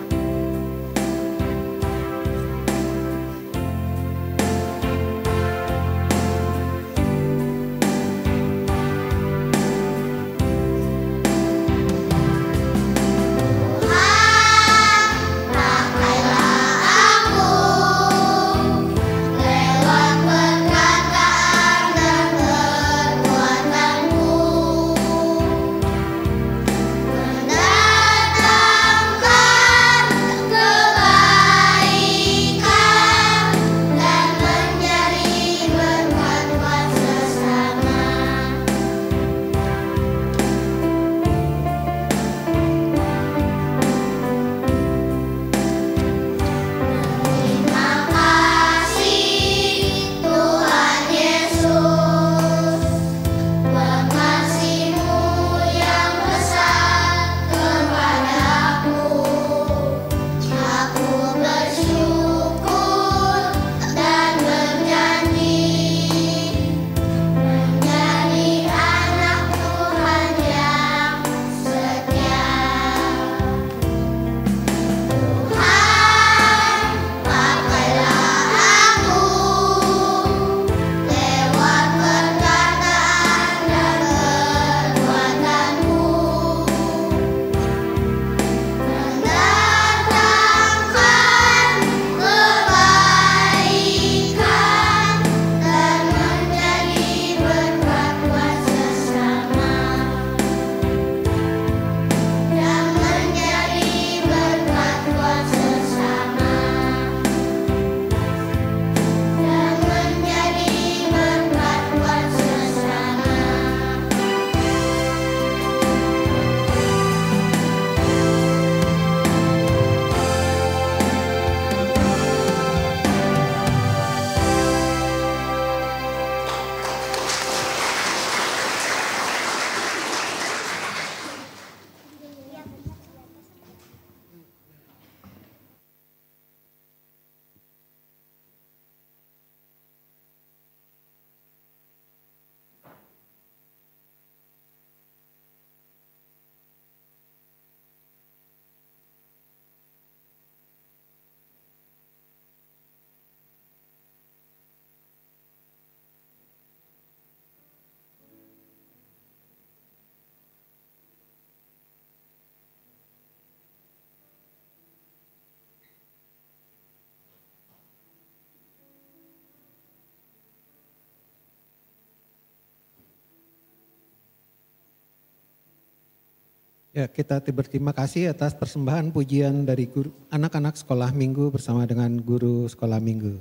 Ya, kita berterima kasih atas persembahan pujian dari anak-anak sekolah minggu bersama dengan guru sekolah minggu.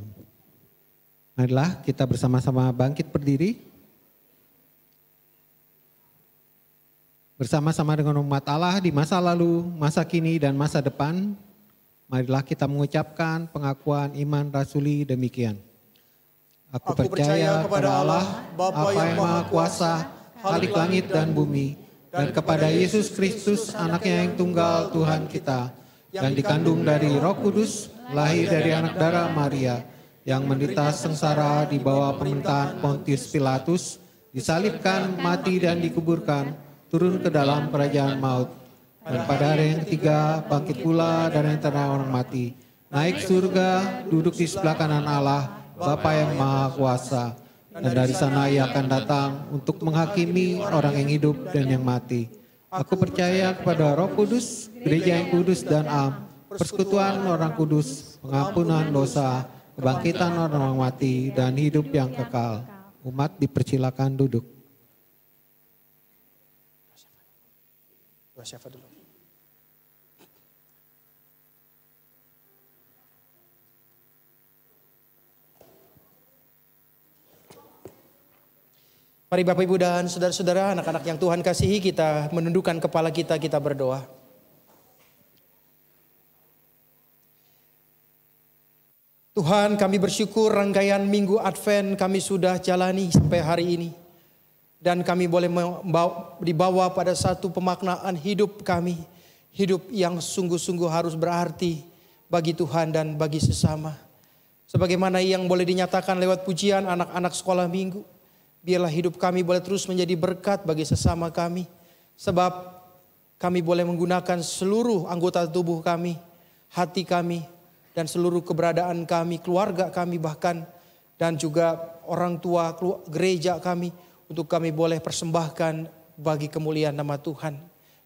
Marilah kita bersama-sama bangkit berdiri. Bersama-sama dengan umat Allah di masa lalu, masa kini, dan masa depan, marilah kita mengucapkan pengakuan iman rasuli demikian. Aku percaya kepada Allah, Bapa yang Maha Kuasa, Khalik langit dan bumi, dan kepada Yesus Kristus, anaknya yang tunggal Tuhan kita, yang dikandung dari Roh Kudus, lahir dari anak darah Maria, yang menderita sengsara di bawah pemerintahan Pontius Pilatus, disalibkan, mati dan dikuburkan, turun ke dalam kerajaan maut, dan pada hari yang ketiga bangkit pula dari antara orang mati, naik surga, duduk di sebelah kanan Allah, Bapa yang Maha Kuasa. Dan dari sana ia akan datang untuk menghakimi orang yang hidup dan yang mati. Aku percaya kepada Roh Kudus, gereja yang kudus dan am, persekutuan orang kudus, pengampunan dosa, kebangkitan orang mati, dan hidup yang kekal. Umat dipersilakan duduk. Siapa dulu? Mari Bapak Ibu dan saudara-saudara, anak-anak yang Tuhan kasihi, kita menundukkan kepala kita berdoa. Tuhan, kami bersyukur rangkaian Minggu Advent kami sudah jalani sampai hari ini. Dan kami boleh dibawa pada satu pemaknaan hidup kami. Hidup yang sungguh-sungguh harus berarti bagi Tuhan dan bagi sesama. Sebagaimana yang boleh dinyatakan lewat pujian anak-anak sekolah minggu. Biarlah hidup kami boleh terus menjadi berkat bagi sesama kami. Sebab kami boleh menggunakan seluruh anggota tubuh kami, hati kami, dan seluruh keberadaan kami, keluarga kami bahkan, dan juga orang tua gereja kami, untuk kami boleh persembahkan bagi kemuliaan nama Tuhan.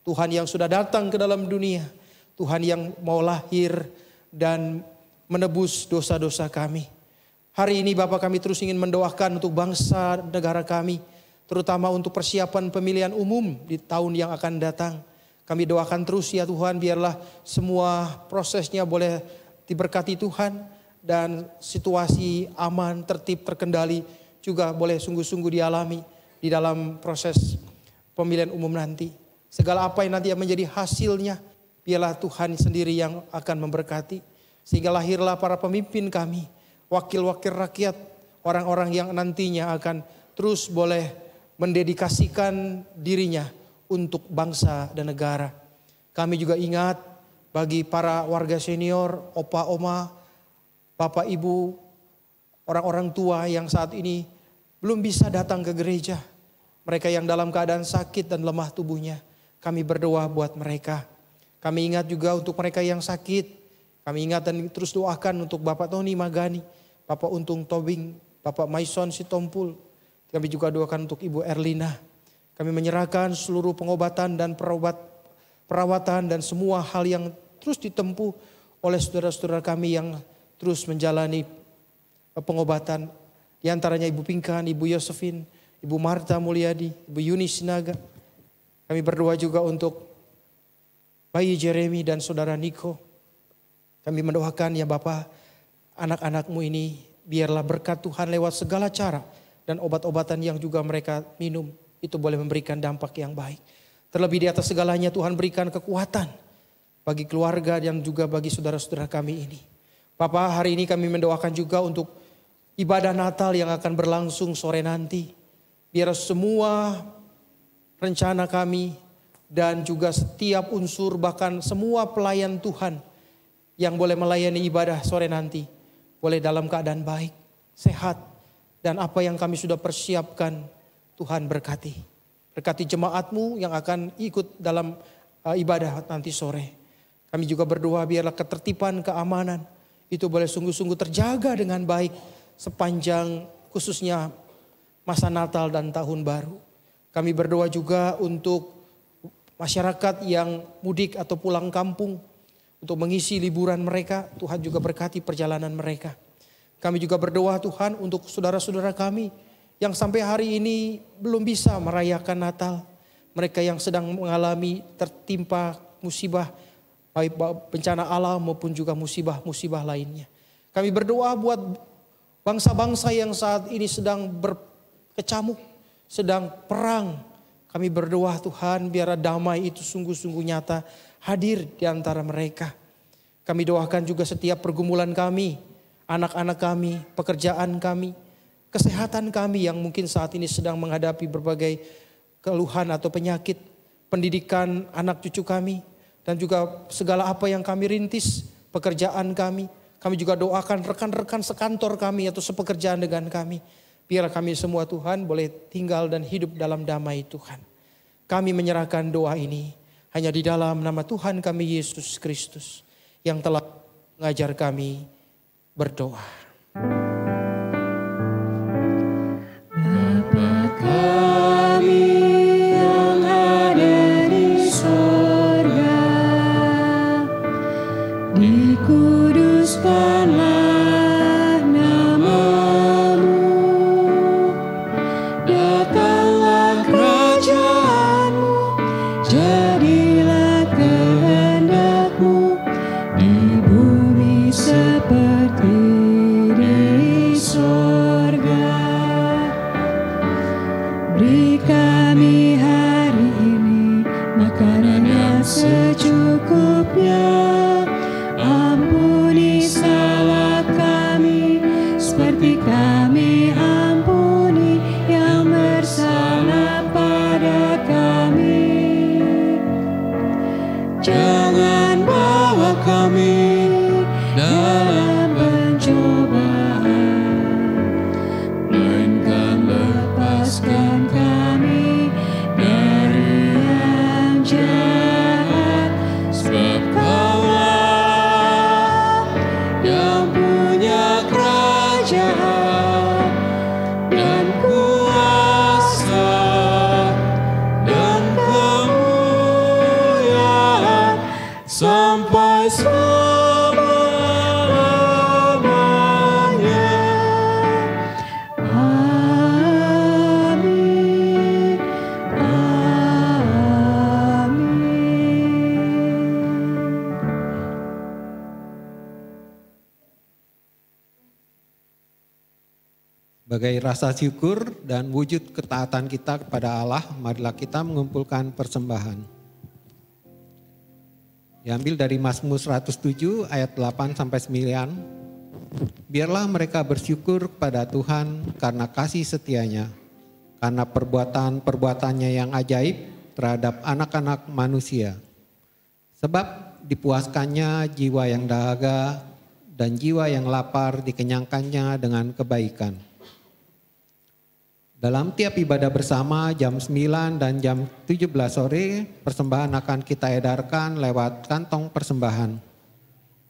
Tuhan yang sudah datang ke dalam dunia, Tuhan yang mau lahir dan menebus dosa-dosa kami. Hari ini Bapa, kami terus ingin mendoakan untuk bangsa negara kami, terutama untuk persiapan pemilihan umum di tahun yang akan datang. Kami doakan terus ya Tuhan, biarlah semua prosesnya boleh diberkati Tuhan, dan situasi aman, tertib, terkendali juga boleh sungguh-sungguh dialami di dalam proses pemilihan umum nanti. Segala apa yang nanti menjadi hasilnya, biarlah Tuhan sendiri yang akan memberkati. Sehingga lahirlah para pemimpin kami, wakil-wakil rakyat, orang-orang yang nantinya akan terus boleh mendedikasikan dirinya untuk bangsa dan negara. Kami juga ingat bagi para warga senior, opa, oma, bapak, ibu, orang-orang tua yang saat ini belum bisa datang ke gereja. Mereka yang dalam keadaan sakit dan lemah tubuhnya, kami berdoa buat mereka. Kami ingat juga untuk mereka yang sakit. Kami ingat dan terus doakan untuk Bapak Tony Magani, Bapak Untung Tobing, Bapak Maison Sitompul. Kami juga doakan untuk Ibu Erlina. Kami menyerahkan seluruh pengobatan dan perawatan dan semua hal yang terus ditempuh oleh saudara-saudara kami yang terus menjalani pengobatan. Di antaranya Ibu Pinkan, Ibu Yosefin, Ibu Marta Mulyadi, Ibu Yuni Sinaga. Kami berdoa juga untuk bayi Jeremy dan saudara Niko. Kami mendoakan ya Bapak, anak-anakmu ini biarlah berkat Tuhan lewat segala cara, dan obat-obatan yang juga mereka minum itu boleh memberikan dampak yang baik. Terlebih di atas segalanya Tuhan berikan kekuatan bagi keluarga dan juga bagi saudara-saudara kami ini. Bapak, hari ini kami mendoakan juga untuk ibadah Natal yang akan berlangsung sore nanti. Biar semua rencana kami dan juga setiap unsur, bahkan semua pelayan Tuhan yang boleh melayani ibadah sore nanti boleh dalam keadaan baik, sehat, dan apa yang kami sudah persiapkan Tuhan berkati. Berkati jemaatmu yang akan ikut dalam ibadah nanti sore. Kami juga berdoa biarlah ketertiban, keamanan itu boleh sungguh-sungguh terjaga dengan baik sepanjang khususnya masa Natal dan Tahun Baru. Kami berdoa juga untuk masyarakat yang mudik atau pulang kampung untuk mengisi liburan mereka. Tuhan juga berkati perjalanan mereka. Kami juga berdoa Tuhan untuk saudara-saudara kami yang sampai hari ini belum bisa merayakan Natal. Mereka yang sedang mengalami tertimpa musibah, baik bencana alam maupun juga musibah-musibah lainnya. Kami berdoa buat bangsa-bangsa yang saat ini sedang berkecamuk, sedang perang. Kami berdoa Tuhan biar damai itu sungguh-sungguh nyata hadir di antara mereka. Kami doakan juga setiap pergumulan kami, anak-anak kami, pekerjaan kami, kesehatan kami yang mungkin saat ini sedang menghadapi berbagai keluhan atau penyakit, pendidikan anak cucu kami, dan juga segala apa yang kami rintis, pekerjaan kami. Kami juga doakan rekan-rekan sekantor kami atau sepekerjaan dengan kami. Biar kami semua Tuhan boleh tinggal dan hidup dalam damai Tuhan. Kami menyerahkan doa ini hanya di dalam nama Tuhan kami Yesus Kristus yang telah mengajar kami berdoa. Bapa kami yang ada di sorga, dikuduskanlah nama-Mu, datanglah kerajaan-Mu, jadilah kehendak-Mu di bumi seperti di sorga. Beri kami hari ini makanan yang secukupnya. Ampuni salah kami seperti kami ampuni yang bersalah pada kami. Jangan bawa kami dalam pencobaan, melainkan lepaskan Sebagai rasa syukur dan wujud ketaatan kita kepada Allah, marilah kita mengumpulkan persembahan. Diambil dari Mazmur 107 ayat 8 sampai 9. Biarlah mereka bersyukur kepada Tuhan karena kasih setianya, karena perbuatan-perbuatannya yang ajaib terhadap anak-anak manusia. Sebab dipuaskannya jiwa yang dahaga dan jiwa yang lapar dikenyangkannya dengan kebaikan. Dalam tiap ibadah bersama jam 9 dan jam 17 sore, persembahan akan kita edarkan lewat kantong persembahan.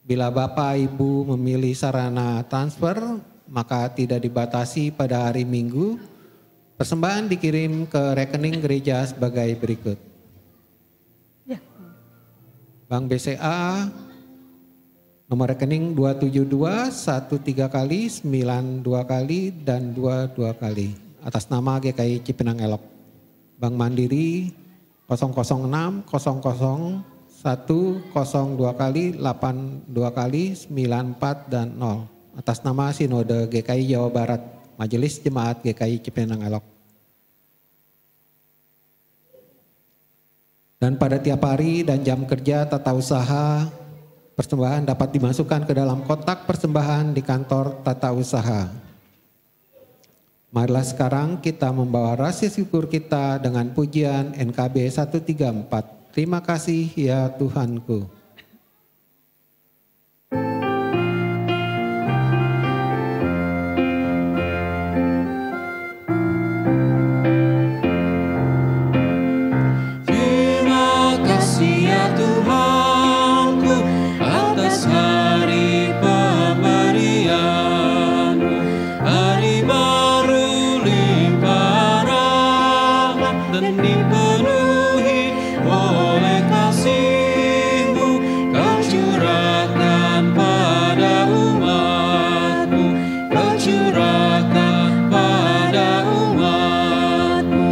Bila Bapak Ibu memilih sarana transfer, maka tidak dibatasi pada hari Minggu. Persembahan dikirim ke rekening gereja sebagai berikut. Bank BCA, nomor rekening 272 13 kali, 92 kali, dan 22 kali. Atas nama GKI Cipinang Elok. Bank Mandiri 006 00 102 kali, 82 kali, 94 dan 0. Atas nama Sinode GKI Jawa Barat, Majelis Jemaat GKI Cipinang Elok. Dan pada tiap hari dan jam kerja tata usaha, persembahan dapat dimasukkan ke dalam kotak persembahan di kantor tata usaha. Marilah sekarang kita membawa rasa syukur kita dengan pujian NKB 134. Terima kasih ya Tuhanku. Terima kasih ya Tuhanku atas hari pemberian-Mu, hari baru limpah rahmat dan dipenuhi oleh kasih-Mu. Kau curahkan pada umat-Mu, Kau curahkan pada umat-Mu.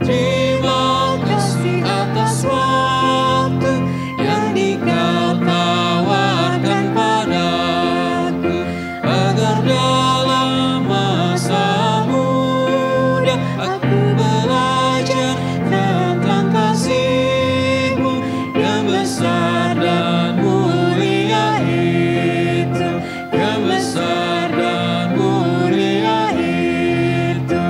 Terima kasih atas waktu yang Dikau tawarkan padaku, agar dalam masa muda aku belajar tentang kasih-Mu yang besar dan mulia itu, yang besar dan mulia itu.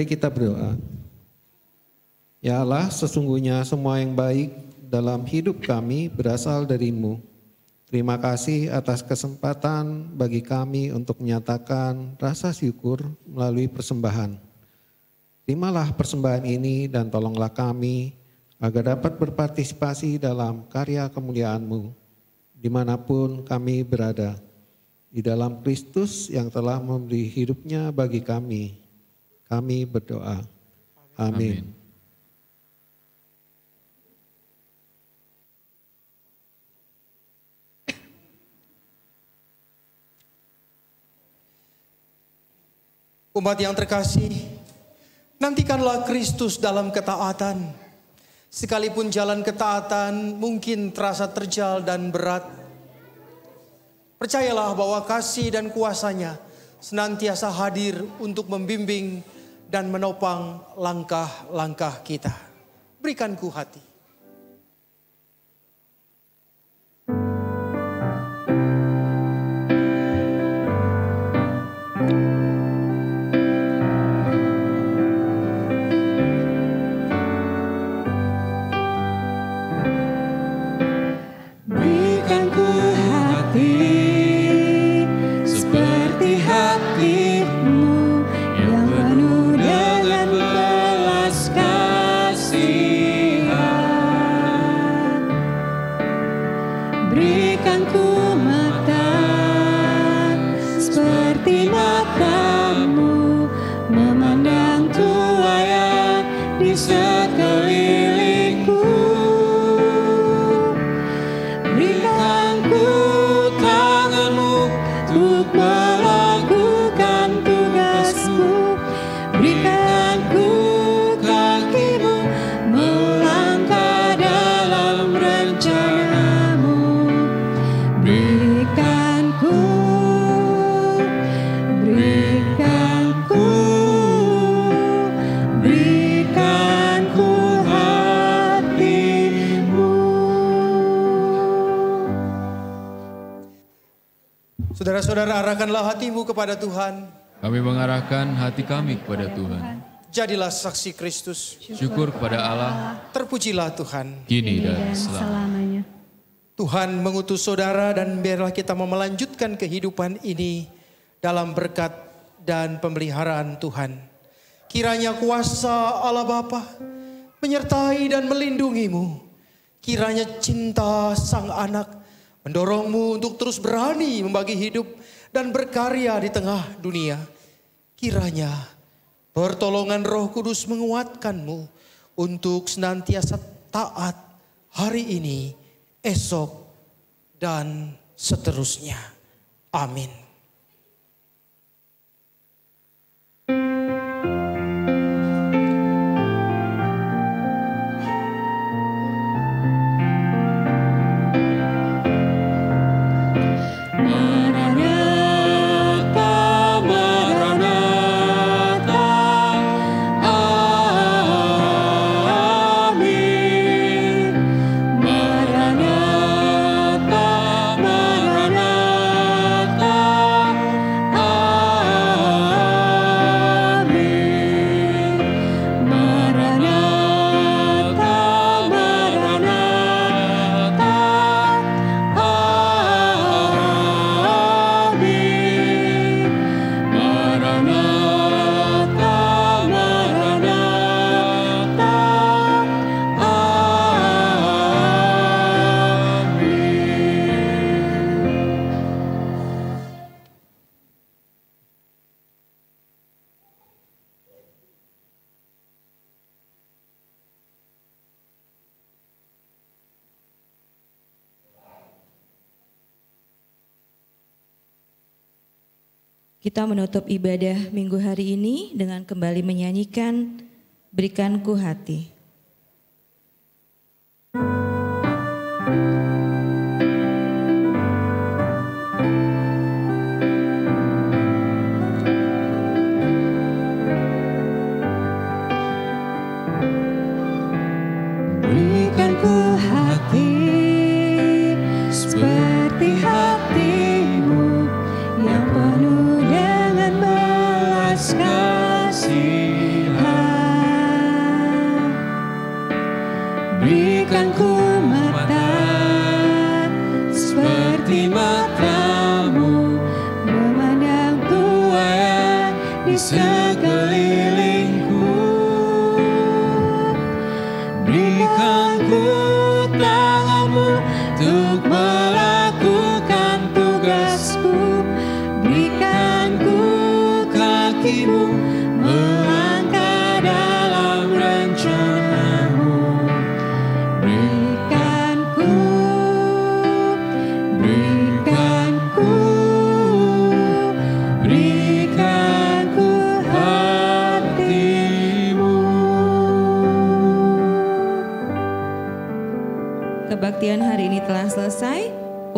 Mari kita berdoa. Ya Allah, sesungguhnya semua yang baik dalam hidup kami berasal dari-Mu. Terima kasih atas kesempatan bagi kami untuk menyatakan rasa syukur melalui persembahan. Terimalah persembahan ini dan tolonglah kami agar dapat berpartisipasi dalam karya kemuliaan-Mu dimanapun kami berada. Di dalam Kristus yang telah memberi hidupnya bagi kami berdoa. Amin. Umat yang terkasih, nantikanlah Kristus dalam ketaatan. Sekalipun jalan ketaatan mungkin terasa terjal dan berat, percayalah bahwa kasih dan kuasa-Nya senantiasa hadir untuk membimbing dan menopang langkah-langkah kita. Berikanku hati. Saudara-saudara, arahkanlah hatimu kepada Tuhan. Kami mengarahkan hati kami kepada Tuhan. Jadilah saksi Kristus. Syukur kepada Allah. Terpujilah Tuhan. Kini dan selamanya. Tuhan mengutus saudara dan biarlah kita melanjutkan kehidupan ini dalam berkat dan pemeliharaan Tuhan. Kiranya kuasa Allah Bapa menyertai dan melindungimu. Kiranya cinta Sang Anak mendorongmu untuk terus berani membagi hidup dan berkarya di tengah dunia. Kiranya pertolongan Roh Kudus menguatkanmu untuk senantiasa taat hari ini, esok, dan seterusnya. Amin. Kita menutup ibadah minggu hari ini dengan kembali menyanyikan Berikanku Hati. Berikanku hati seperti hatimu yang penuh dengan belas kasihan.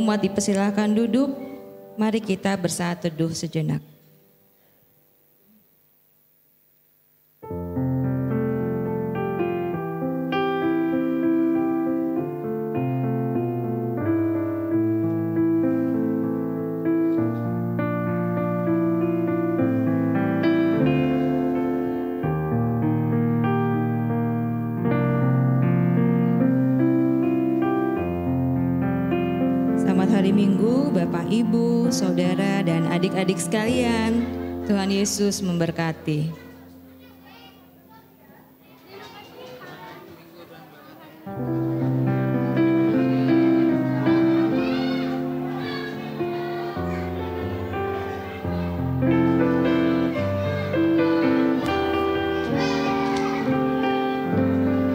Umat dipersilahkan duduk, mari kita bersaat teduh sejenak. Hari Minggu, Bapak, Ibu, Saudara, dan adik-adik sekalian, Tuhan Yesus memberkati.